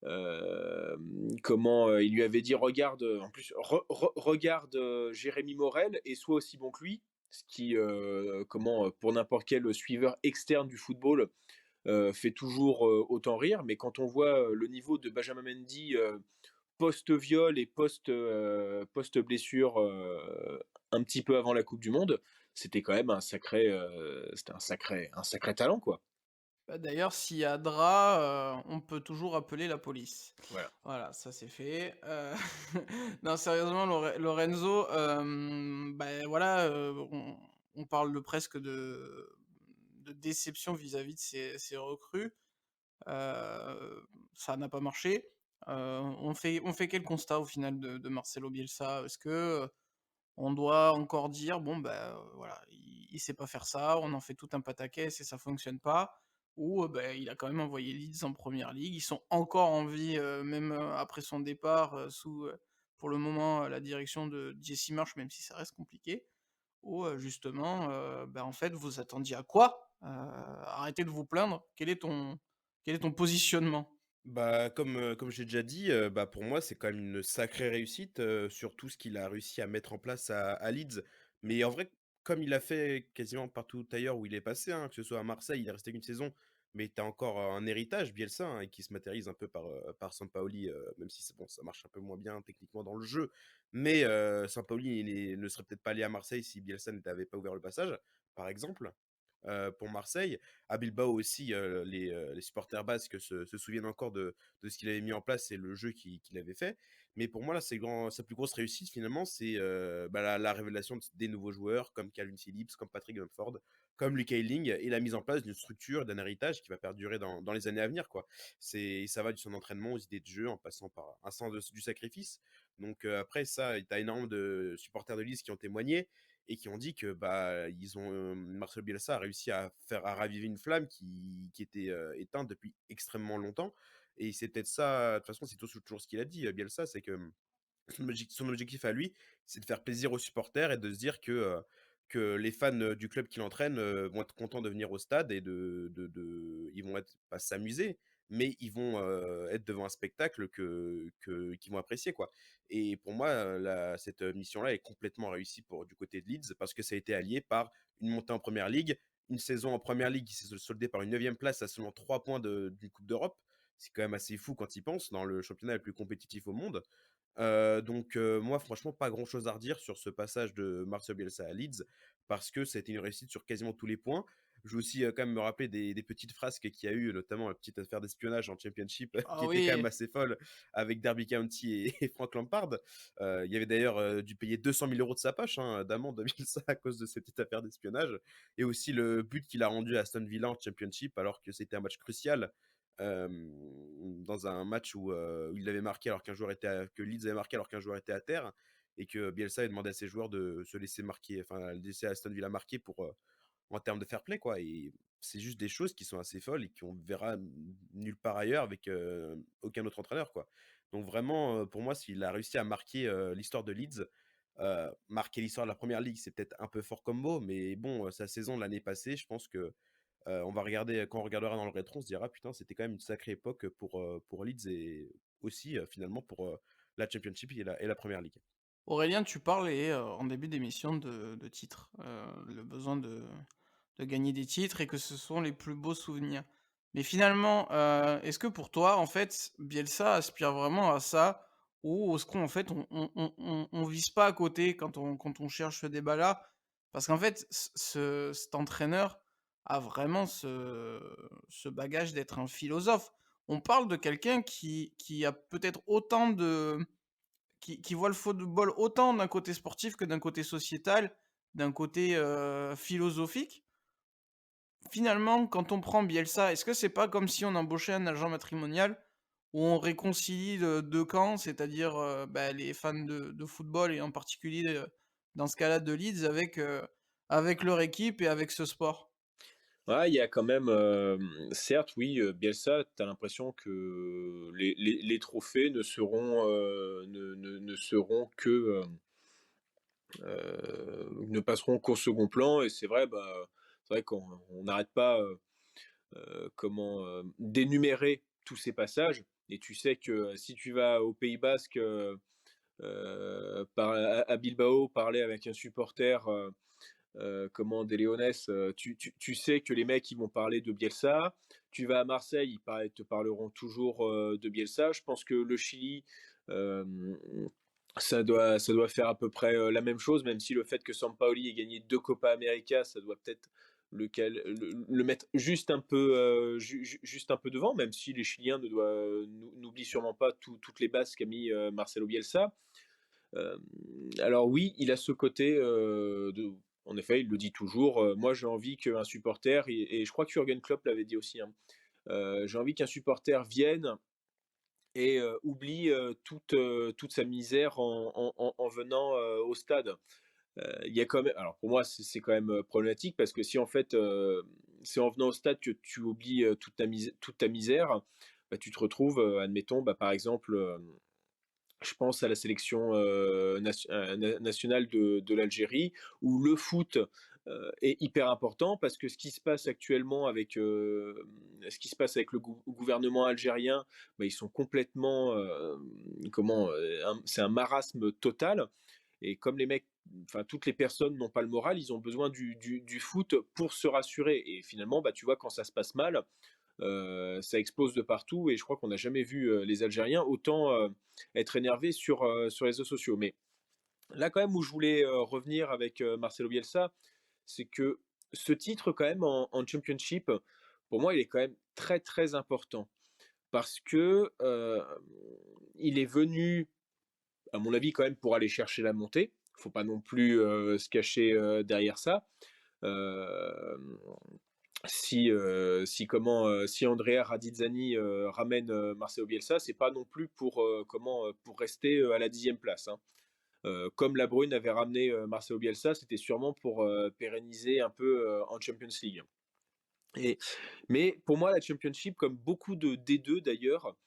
Il lui avait dit: «Regarde, en plus regarde, Jérémy Morel et sois aussi bon que lui». Ce qui, pour n'importe quel suiveur externe du football, fait toujours, autant rire. Mais quand on voit, le niveau de Benjamin Mendy, post-viol et post-blessure, un petit peu avant la coupe du monde, c'était quand même un sacré talent, quoi. Bah, d'ailleurs, s'il y a drap, on peut toujours appeler la police. Voilà. Voilà, ça c'est fait. Non, sérieusement, Lorenzo, bah, voilà, on parle de presque de déception vis-à-vis de ces recrues. Ça n'a pas marché. On fait quel constat au final de Marcelo Bielsa? Est-ce que, on doit encore dire: «Bon, bah, voilà, il sait pas faire ça, on en fait tout un pataquès et ça fonctionne pas» ou il a quand même envoyé Leeds en Première Ligue. Ils sont encore en vie, même, après son départ, pour le moment, la direction de Jesse Marsh, même si ça reste compliqué, où, justement, en fait, vous attendiez à quoi? Arrêtez de vous plaindre. Quel est ton positionnement? Bah, comme j'ai déjà dit, bah, pour moi, c'est quand même une sacrée réussite, sur tout ce qu'il a réussi à mettre en place à Leeds. Mais en vrai, comme il a fait quasiment partout ailleurs où il est passé, hein, que ce soit à Marseille, il est resté qu'une saison, mais tu as encore, un héritage, Bielsa, hein, et qui se matérialise un peu par Sampaoli, même si c'est bon, ça marche un peu moins bien techniquement dans le jeu. Mais, Sampaoli, ne serait peut-être pas allé à Marseille si Bielsa n'avait pas ouvert le passage, par exemple. Pour Marseille. À Bilbao aussi, les supporters basques se souviennent encore de ce qu'il avait mis en place et le jeu qu'il avait fait. Mais pour moi, là, sa plus grosse réussite, finalement, c'est la révélation des nouveaux joueurs comme Calvin Phillips, comme Patrick Bamford, comme Luke Ayling, et la mise en place d'une structure, d'un héritage qui va perdurer dans les années à venir, quoi. Ça va de son entraînement aux idées de jeu en passant par un sens du sacrifice. Donc après ça, tu as énormément de supporters de Lille qui ont témoigné et qui ont dit que Marcel Bielsa a réussi à raviver une flamme qui était éteinte depuis extrêmement longtemps. Et c'est peut-être ça, de toute façon, c'est toujours ce qu'il a dit, Bielsa, c'est que son objectif à lui, c'est de faire plaisir aux supporters et de se dire que les fans du club qu'il entraîne vont être contents de venir au stade et ils vont être, pas s'amuser, mais ils vont être devant un spectacle qu'ils vont apprécier, quoi. Et pour moi, cette mission-là est complètement réussie du côté de Leeds parce que ça a été allié par une montée en première ligue, une saison en première ligue qui s'est soldée par une 9e place à seulement 3 points d'une Coupe d'Europe. C'est quand même assez fou quand il pense dans le championnat le plus compétitif au monde. Moi, franchement, pas grand-chose à redire sur ce passage de Marcel Bielsa à Leeds, parce que ça a été une réussite sur quasiment tous les points. Je veux aussi quand même me rappeler des petites frasques qu'il y a eu, notamment la petite affaire d'espionnage en Championship, Ah qui était quand oui! même assez folle, avec Derby County et Frank Lampard. Il y avait d'ailleurs dû payer 200 000 euros de sa poche, hein, d'amende à Bielsa à cause de cette petite affaire d'espionnage. Et aussi le but qu'il a rendu à Aston Villa en Championship, alors que c'était un match crucial dans un match où il avait marqué alors que Leeds avait marqué alors qu'un joueur était à terre et que Bielsa avait demandé à ses joueurs de se laisser marquer, enfin laisser Aston Villa marquer en termes de fair play, quoi. Et c'est juste des choses qui sont assez folles et qu'on verra nulle part ailleurs avec aucun autre entraîneur, quoi. Donc vraiment, pour moi, s'il a réussi à marquer l'histoire de Leeds, marquer l'histoire de la première ligue, c'est peut-être un peu fort comme mot, mais bon, sa saison de l'année passée, je pense que quand on regardera dans le rétro, on se dira: «Putain, c'était quand même une sacrée époque pour Leeds et aussi, finalement pour, la Championship et la Premier League». Aurélien, tu parlais, en début d'émission de titres, le besoin de gagner des titres et que ce sont les plus beaux souvenirs. Mais finalement, est-ce que pour toi, en fait, Bielsa aspire vraiment à ça? Ou est-ce qu'en fait on vise pas à côté quand on cherche ce débat-là? Parce qu'en fait, cet entraîneur a vraiment ce bagage d'être un philosophe. On parle de quelqu'un qui a peut-être autant de qui voit le football autant d'un côté sportif que d'un côté sociétal, d'un côté, philosophique. Finalement, quand on prend Bielsa, est-ce que c'est pas comme si on embauchait un agent matrimonial où on réconcilie le 2 camps, c'est-à-dire, les fans de football et en particulier, dans ce cas-là de Leeds avec leur équipe et avec ce sport? Ouais, il y a quand même, certes, oui, Bielsa, tu as l'impression que les trophées ne seront, ne seront que, ne passeront qu'au second plan et c'est vrai qu'on n'arrête pas, d'énumérer tous ces passages et tu sais que si tu vas au Pays basque, à Bilbao, parler avec un supporter, des Leones, tu sais que les mecs, ils vont parler de Bielsa. Tu vas à Marseille, ils te parleront toujours de Bielsa. Je pense que le Chili, euh, ça doit faire à peu près la même chose, même si le fait que Sampaoli ait gagné 2 Copa América, ça doit peut-être le mettre juste un peu devant, même si les Chiliens n'oublient sûrement pas toutes les bases qu'a mis Marcelo Bielsa. Euh, alors oui, il a ce côté en effet, il le dit toujours. Moi, j'ai envie qu'un supporter, et je crois que Jürgen Klopp l'avait dit aussi, hein, j'ai envie qu'un supporter vienne et oublie toute sa misère en venant au stade. Il y a quand même, alors pour moi, c'est quand même problématique parce que si en fait, c'est en venant au stade que tu oublies toute ta misère, bah, tu te retrouves, admettons, bah, par exemple. Je pense à la sélection, nationale de l'Algérie, où le foot, est hyper important parce que ce qui se passe actuellement avec, ce qui se passe avec le gouvernement algérien, bah, ils sont complètement, c'est un marasme total et comme les mecs enfin toutes les personnes n'ont pas le moral, ils ont besoin du foot pour se rassurer et finalement, bah, tu vois quand ça se passe mal, ça explose de partout et je crois qu'on n'a jamais vu les Algériens autant être énervés sur les réseaux sociaux. Mais là, quand même, où je voulais revenir avec Marcelo Bielsa, c'est que ce titre, quand même, en Championship, pour moi, il est quand même très, très important. Parce que il est venu, à mon avis, quand même, pour aller chercher la montée. Il ne faut pas non plus se cacher derrière ça. Euh, si Andrea Radizzani ramène Marcelo Bielsa, c'est pas non plus pour rester à la 10e place, hein. Comme La Brune avait ramené Marcelo Bielsa, c'était sûrement pour pérenniser un peu en Champions League. Et, mais pour moi, la Championship, comme beaucoup de D2 d'ailleurs,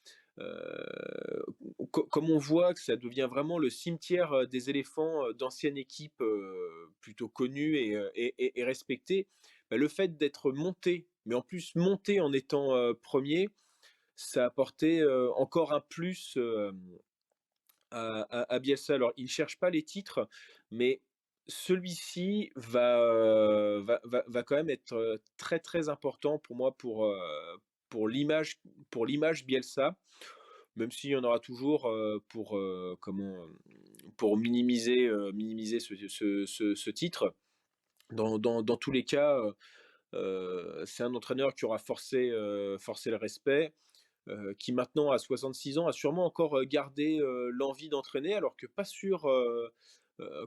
comme on voit que ça devient vraiment le cimetière des éléphants d'anciennes équipes plutôt connues et respectées, bah, le fait d'être monté, mais en plus monté en étant premier, ça a apporté encore un plus à Bielsa. Alors, il ne cherche pas les titres, mais celui-ci va quand même être très très important pour moi pour l'image Bielsa, même s'il y en aura toujours pour minimiser ce titre. Dans tous les cas, c'est un entraîneur qui aura forcé le respect, qui maintenant à 66 ans a sûrement encore gardé l'envie d'entraîner, alors que pas sûr,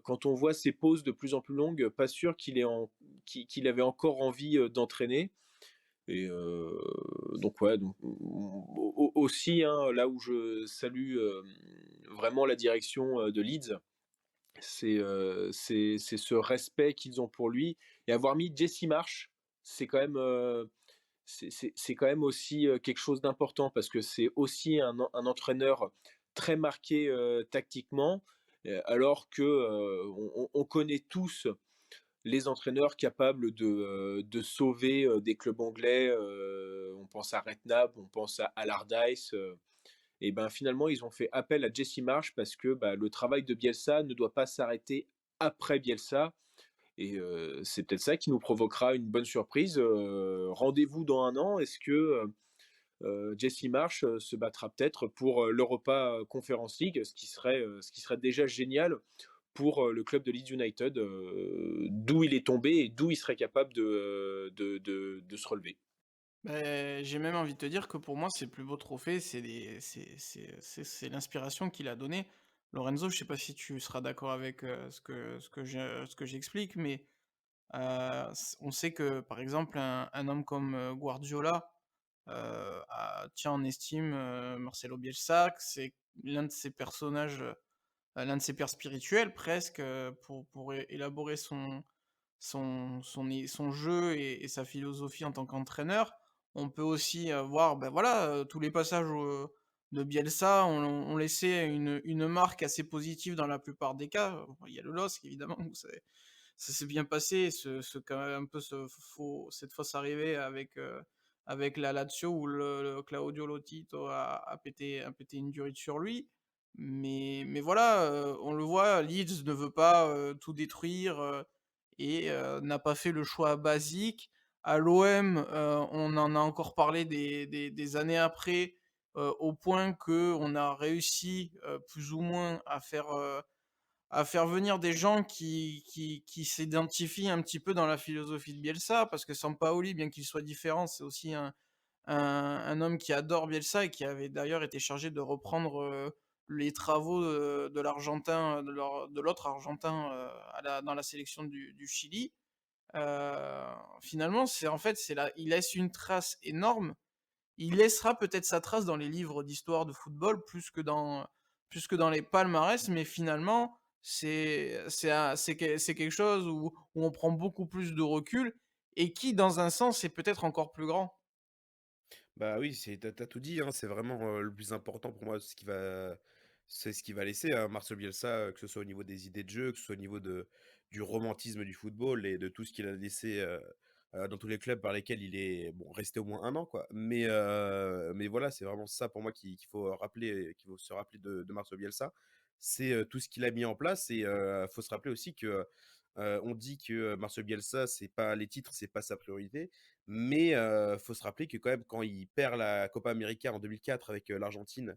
quand on voit ses pauses de plus en plus longues, pas sûr qu'il avait encore envie d'entraîner. Et donc ouais, donc, aussi, hein, là où je salue vraiment la direction de Leeds, c'est ce respect qu'ils ont pour lui. Et avoir mis Jesse Marsh, c'est quand même, c'est quand même aussi quelque chose d'important parce que c'est aussi un entraîneur très marqué tactiquement, alors que on connaît tous les entraîneurs capables de sauver des clubs anglais. On pense à Redknapp, on pense à Allardyce. Et ben finalement, ils ont fait appel à Jesse Marsh parce que bah, le travail de Bielsa ne doit pas s'arrêter après Bielsa. Et c'est peut-être ça qui nous provoquera une bonne surprise. Rendez-vous dans un an. Est-ce que Jesse Marsh se battra peut-être pour l'Europa Conference League, ce qui serait déjà génial pour le club de Leeds United, d'où il est tombé et d'où il serait capable de se relever. J'ai même envie de te dire que pour moi, c'est le plus beau trophée, c'est l'inspiration qu'il a donnée. Lorenzo, je sais pas si tu seras d'accord avec ce que j'explique, mais on sait que, par exemple, un homme comme Guardiola tient en estime Marcelo Bielsa, que c'est l'un de ses personnages, l'un de ses pères spirituels presque, pour élaborer son jeu et sa philosophie en tant qu'entraîneur. On peut aussi voir, ben voilà, tous les passages de Bielsa ont laissé une marque assez positive dans la plupart des cas. Il y a le LOSC, évidemment, où ça s'est bien passé, quand même un peu cette fausse arrivée avec la Lazio où le Claudio Lotito a pété une durite sur lui. Mais voilà, on le voit, Leeds ne veut pas tout détruire et n'a pas fait le choix basique. À l'OM, on en a encore parlé des années après, au point que on a réussi plus ou moins à faire venir des gens qui s'identifient un petit peu dans la philosophie de Bielsa, parce que Sampaoli, bien qu'il soit différent, c'est aussi un homme qui adore Bielsa et qui avait d'ailleurs été chargé de reprendre les travaux de l'Argentin, de l'autre Argentin dans la sélection du Chili. Finalement, il laisse une trace énorme. Il laissera peut-être sa trace dans les livres d'histoire de football plus que dans les palmarès, mais finalement, c'est quelque chose où on prend beaucoup plus de recul et qui, dans un sens, est peut-être encore plus grand. Bah oui, t'as tout dit, hein, c'est vraiment le plus important pour moi, C'est ce qui va laisser, Marcel Bielsa, que ce soit au niveau des idées de jeu, que ce soit au niveau du romantisme du football et de tout ce qu'il a laissé, dans tous les clubs par lesquels il est, bon, resté au moins 1 an, quoi. Mais voilà, c'est vraiment ça pour moi qu'il faut rappeler, qu'il faut se rappeler de Marcel Bielsa. C'est, tout ce qu'il a mis en place et faut se rappeler aussi que, on dit que Marcel Bielsa, c'est pas les titres, c'est pas sa priorité, mais faut se rappeler que quand même quand il perd la Copa América en 2004 avec, l'Argentine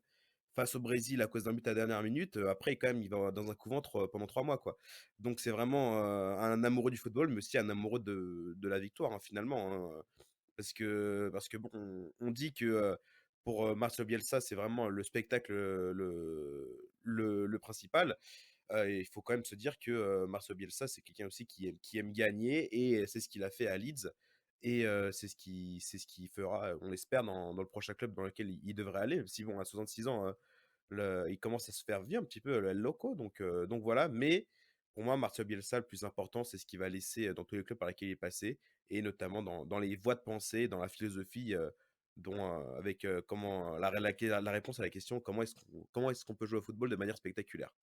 face au Brésil à cause d'un but à la dernière minute, après quand même il va dans un couvent pendant 3 mois, quoi. Donc c'est vraiment, un amoureux du football, mais aussi un amoureux de la victoire, hein, finalement, hein, parce que bon, on dit que, pour, Marcelo Bielsa, c'est vraiment le spectacle, le principal. Il faut quand même se dire que, Marcelo Bielsa, c'est quelqu'un aussi qui aime gagner et c'est ce qu'il a fait à Leeds et c'est ce qu'il fera, on l'espère, dans le prochain club dans lequel il devrait aller. Même si bon, à 66 ans, il commence à se faire vieux un petit peu, le El Loco, donc voilà. Mais pour moi, Marcelo Bielsa, le plus important, c'est ce qu'il va laisser, dans tous les clubs par lesquels il est passé et notamment dans les voies de pensée, dans la philosophie, avec, comment la réponse à la question: «Comment est-ce qu'on peut jouer au football de manière spectaculaire?»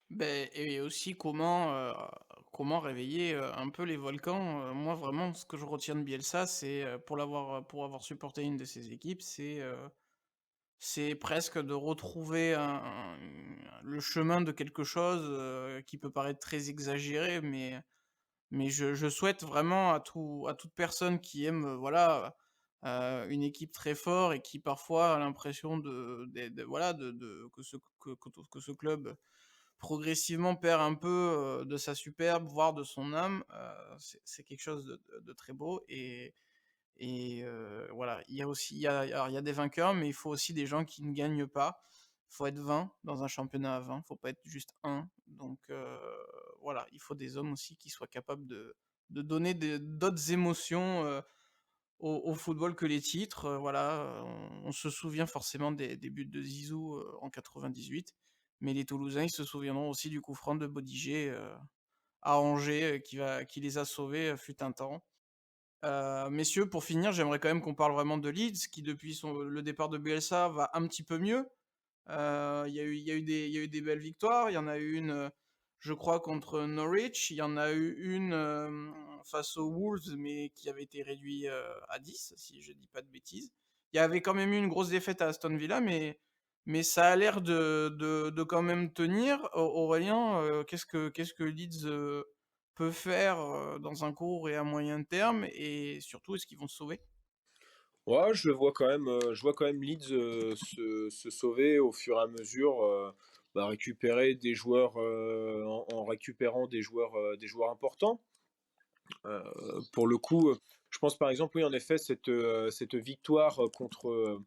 Beh et aussi comment réveiller, un peu les volcans, moi vraiment ce que je retiens de Bielsa, c'est, pour avoir supporté une de ses équipes, c'est presque de retrouver le chemin de quelque chose, qui peut paraître très exagéré, mais je souhaite vraiment à toute personne qui aime, voilà, une équipe très fort et qui parfois a l'impression de voilà, de que ce club progressivement perd un peu, de sa superbe, voire de son âme, c'est quelque chose de très beau voilà. Il y a aussi il y a des vainqueurs, mais il faut aussi des gens qui ne gagnent pas. Il faut être 20 dans un championnat à 20, il faut pas être juste un. Donc voilà, il faut des hommes aussi qui soient capables de donner d'autres émotions, au football que les titres, voilà, on se souvient forcément des buts de Zizou, en 98, mais les Toulousains, ils se souviendront aussi du coup franc de Bodiger, à Angers, qui les a sauvés, fut un temps. Messieurs, pour finir, j'aimerais quand même qu'on parle vraiment de Leeds, qui depuis le départ de Bielsa va un petit peu mieux. Il y a eu des belles victoires. Il y en a eu une, je crois, contre Norwich. Il y en a eu une face aux Wolves, mais qui avait été réduit à 10, si je dis pas de bêtises. Il y avait quand même eu une grosse défaite à Aston Villa, mais ça a l'air de quand même tenir. Aurélien, qu'est-ce que Leeds peut faire dans un court et à moyen terme? Et surtout, est-ce qu'ils vont se sauver? Ouais, je vois quand même Leeds, se sauver au fur et à mesure, récupérer des joueurs, en récupérant des joueurs importants. Pour le coup, je pense par exemple, oui, en effet, cette victoire, contre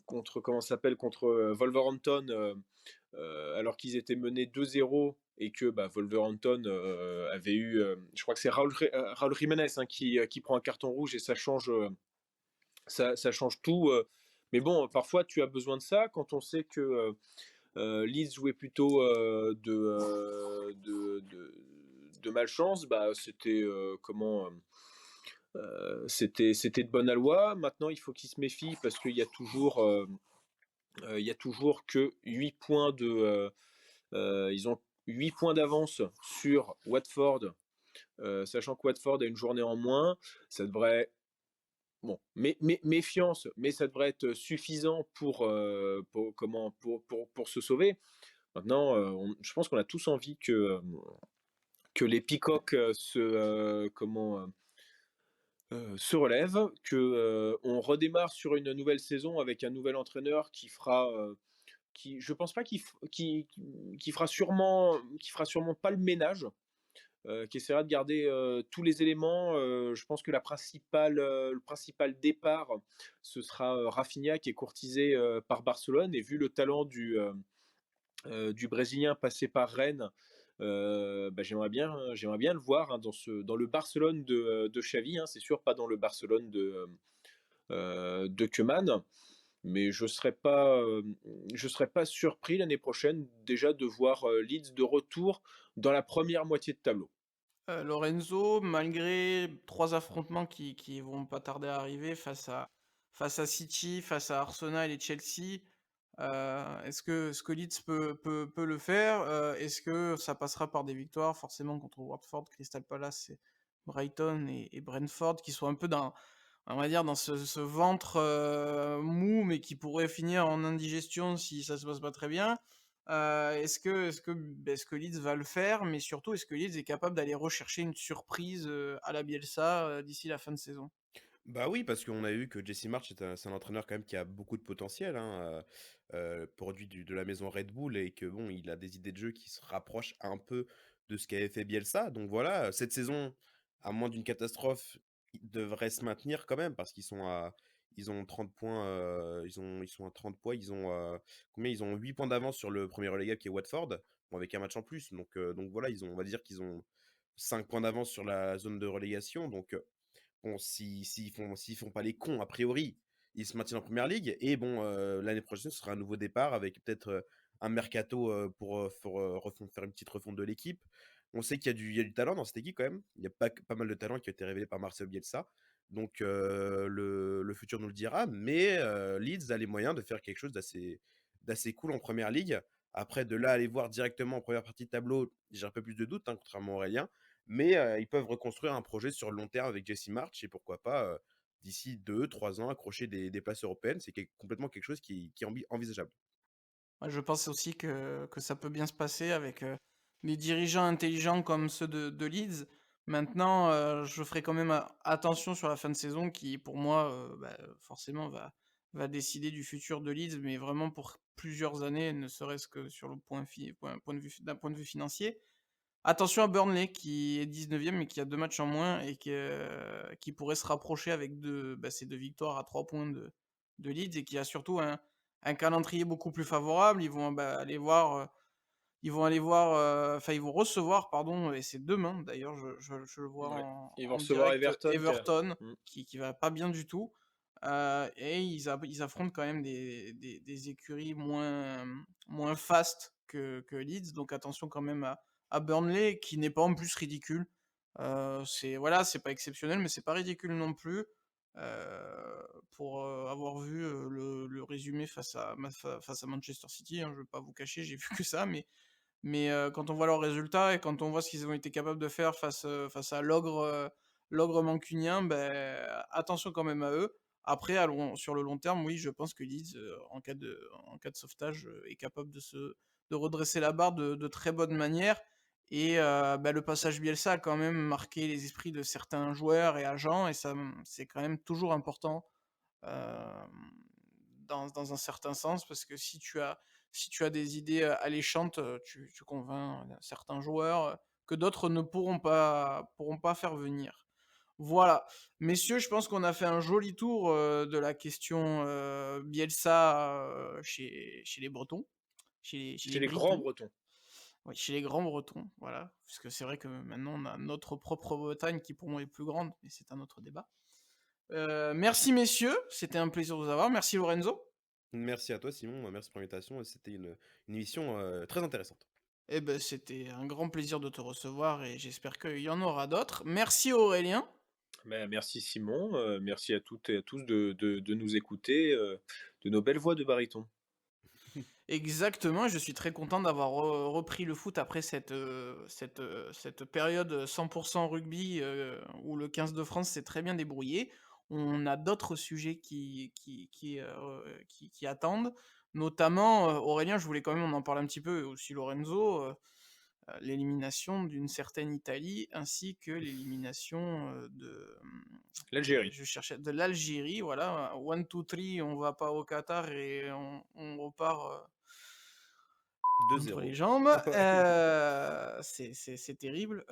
comment ça s'appelle? Contre, Wolverhampton, alors qu'ils étaient menés 2-0 et que, Wolverhampton, avait eu, je crois que c'est Raúl Jiménez, hein, qui prend un carton rouge et ça change tout, mais bon, parfois tu as besoin de ça quand on sait que, Leeds jouait plutôt, de malchance, c'était, c'était de bonne aloi. Maintenant, il faut qu'ils se méfient parce il y a toujours que 8 points ils ont 8 points d'avance sur Watford, sachant que Watford a une journée en moins. Ça devrait Bon, méfiance, mais ça devrait être suffisant pour se sauver. Maintenant, je pense qu'on a tous envie que les Peacocks, se relèvent, on redémarre sur une nouvelle saison avec un nouvel entraîneur qui je pense pas qui fera sûrement pas le ménage, qui essaiera de garder, tous les éléments. Je pense que le principal départ, ce sera, Raphinha qui est courtisé, par Barcelone et vu le talent du Brésilien passé par Rennes, j'aimerais bien le voir, hein, dans le Barcelone de Xavi, hein, c'est sûr, pas dans le Barcelone de Koeman. Mais je serais pas surpris l'année prochaine déjà de voir, Leeds de retour dans la première moitié de tableau. Lorenzo, malgré 3 affrontements qui vont pas tarder à arriver face à City, face à Arsenal et Chelsea, Est-ce que Leeds peut le faire? Est-ce que ça passera par des victoires forcément contre Watford, Crystal Palace et Brighton et Brentford qui sont un peu dans, on va dire, dans ce ventre mou, mais qui pourrait finir en indigestion si ça se passe pas très bien. Est-ce que Leeds va le faire, mais surtout est-ce que Leeds est capable d'aller rechercher une surprise à la Bielsa d'ici la fin de saison? Bah oui, parce qu'on a vu que Jesse Marsch, c'est un entraîneur quand même qui a beaucoup de potentiel, hein, produit de la maison Red Bull et que bon, il a des idées de jeu qui se rapprochent un peu de ce qu'avait fait Bielsa. Donc voilà, cette saison, à moins d'une catastrophe, ils devraient se maintenir quand même parce ils ont 30 points, ils sont à 30 points, combien? Ils ont 8 points d'avance sur le premier relégable qui est Watford, bon, avec un match en plus. Donc voilà, on va dire qu'ils ont 5 points d'avance sur la zone de relégation. Donc bon, s'ils font pas les cons, a priori, ils se maintiennent en première ligue. Et bon, l'année prochaine, ce sera un nouveau départ avec peut-être un mercato faire une petite refonte de l'équipe. On sait il y a du talent dans cette équipe quand même. Il y a pas mal de talent qui a été révélé par Marcel Bielsa. Donc le futur nous le dira. Mais Leeds a les moyens de faire quelque chose d'assez cool en première ligue. Après, de là aller voir directement en première partie de tableau, j'ai un peu plus de doutes, hein, contrairement à Aurélien. Mais ils peuvent reconstruire un projet sur le long terme avec Jesse March et pourquoi pas, d'ici 2 3 ans, accrocher des places européennes. C'est complètement quelque chose qui est envisageable. Ouais, je pense aussi que ça peut bien se passer avec des dirigeants intelligents comme ceux de Leeds. Maintenant, je ferai quand même attention sur la fin de saison qui, pour moi, forcément, va décider du futur de Leeds, mais vraiment pour plusieurs années, ne serait-ce que sur le point de vue, d'un point de vue financier. Attention à Burnley qui est 19e mais qui a 2 matchs en moins et qui pourrait se rapprocher avec ces 2 victoires à 3 points de Leeds et qui a surtout un calendrier beaucoup plus favorable. Ils vont recevoir, pardon, et c'est demain d'ailleurs, je le vois Ouais. Ils vont en recevoir direct, Everton Everton, mmh. qui va pas bien du tout. Et ils affrontent quand même des écuries moins fastes que Leeds, donc attention quand même à Burnley, qui n'est pas en plus ridicule. C'est pas exceptionnel, mais c'est pas ridicule non plus. Pour avoir vu le résumé face à Manchester City, hein, je vais pas vous cacher, j'ai vu que ça, mais quand on voit leurs résultats et quand on voit ce qu'ils ont été capables de faire face à l'ogre mancunien, attention quand même à eux. Après, sur le long terme, oui, je pense que Leeds, en cas de sauvetage, est capable de redresser la barre de très bonne manière. Et le passage Bielsa a quand même marqué les esprits de certains joueurs et agents, et ça, c'est quand même toujours important dans un certain sens, parce que si tu as des idées alléchantes, tu convaincs certains joueurs que d'autres ne pourront pas faire venir. Voilà. Messieurs, je pense qu'on a fait un joli tour de la question Bielsa chez les Bretons, chez les Chez les grands Britons. Bretons. Oui, chez les grands Bretons, voilà. Parce que c'est vrai que maintenant on a notre propre Bretagne qui pour moi est plus grande, mais c'est un autre débat. Merci messieurs, c'était un plaisir de vous avoir. Merci Lorenzo. Merci à toi, Simon. Merci pour l'invitation. Et c'était une émission très intéressante. Eh ben, c'était un grand plaisir de te recevoir et j'espère qu'il y en aura d'autres. Merci Aurélien. Merci Simon, merci à toutes et à tous de nous écouter, de nos belles voix de baryton. Exactement, je suis très content d'avoir repris le foot après cette période 100% rugby où le 15 de France s'est très bien débrouillé. On a d'autres sujets qui attendent, notamment, Aurélien, je voulais quand même en parler un petit peu, et aussi Lorenzo, l'élimination d'une certaine Italie ainsi que l'élimination L'Algérie. je cherchais de l'Algérie, voilà, one, two, three, on va pas au Qatar et on repart contre les 2-0. jambes. Ouais. C'est terrible.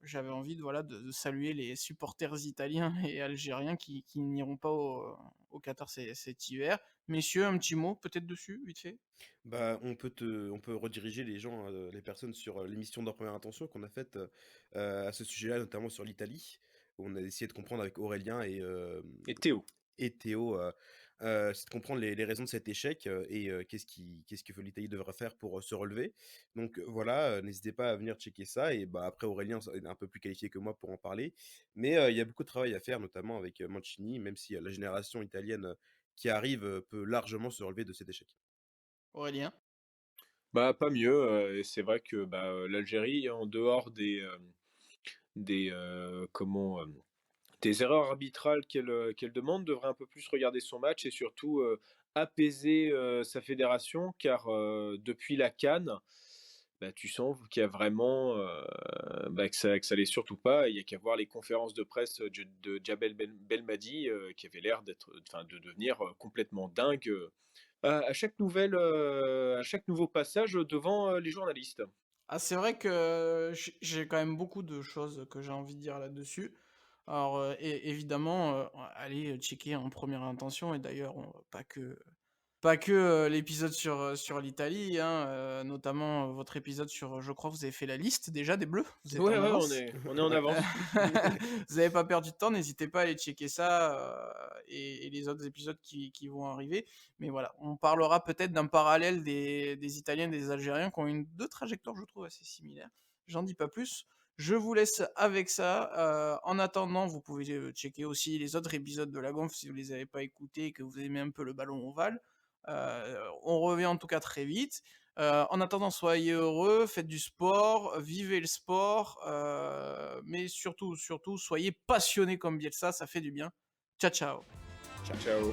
J'avais envie de saluer les supporters italiens et algériens qui n'iront pas au Qatar cet hiver. Messieurs, un petit mot peut-être dessus, vite fait. Bah, on peut rediriger les gens, les personnes sur l'émission d'en première intention qu'on a faite à ce sujet-là, notamment sur l'Italie, où on a essayé de comprendre avec Aurélien Et Théo. et Théo, c'est de comprendre les raisons de cet échec et qu'est-ce que l'Italie devrait faire pour se relever. Donc voilà, n'hésitez pas à venir checker ça. Et bah, après, Aurélien est un peu plus qualifié que moi pour en parler. Mais il y a beaucoup de travail à faire, notamment avec Mancini, même si la génération italienne qui arrive peut largement se relever de cet échec. Aurélien? Bah, pas mieux, et c'est vrai que, bah, l'Algérie, en dehors comment, des erreurs arbitrales qu'elle demande, devrait un peu plus regarder son match et surtout, apaiser, sa fédération car, depuis la CAN, bah, tu sens qu'il y a vraiment, bah, que ça allait surtout pas. Il y a qu'à voir les conférences de presse, de Djabel Belmadi, qui avait l'air de devenir, complètement dingue, à chaque à chaque nouveau passage, devant, les journalistes. Ah, c'est vrai que j'ai quand même beaucoup de choses que j'ai envie de dire là-dessus. Alors, évidemment, allez checker en première intention et d'ailleurs, pas que, l'épisode sur l'Italie, hein, notamment, votre épisode sur, je crois que vous avez fait la liste déjà des bleus, vous êtes Ouais, en ouais, avance. on est en Ouais. avance. Vous avez pas perdu de temps, n'hésitez pas à aller checker ça, et les autres épisodes qui vont arriver. Mais voilà, on parlera peut-être d'un parallèle des Italiens et des Algériens qui ont une 2 trajectoires, je trouve, assez similaires. J'en dis pas plus. Je vous laisse avec ça, en attendant, vous pouvez, checker aussi les autres épisodes de La Gonfle si vous les avez pas écoutés et que vous aimez un peu le ballon ovale. On revient en tout cas très vite. En attendant, soyez heureux, faites du sport, vivez le sport, mais surtout, surtout, soyez passionnés comme Bielsa, ça fait du bien. Ciao, ciao. Ciao.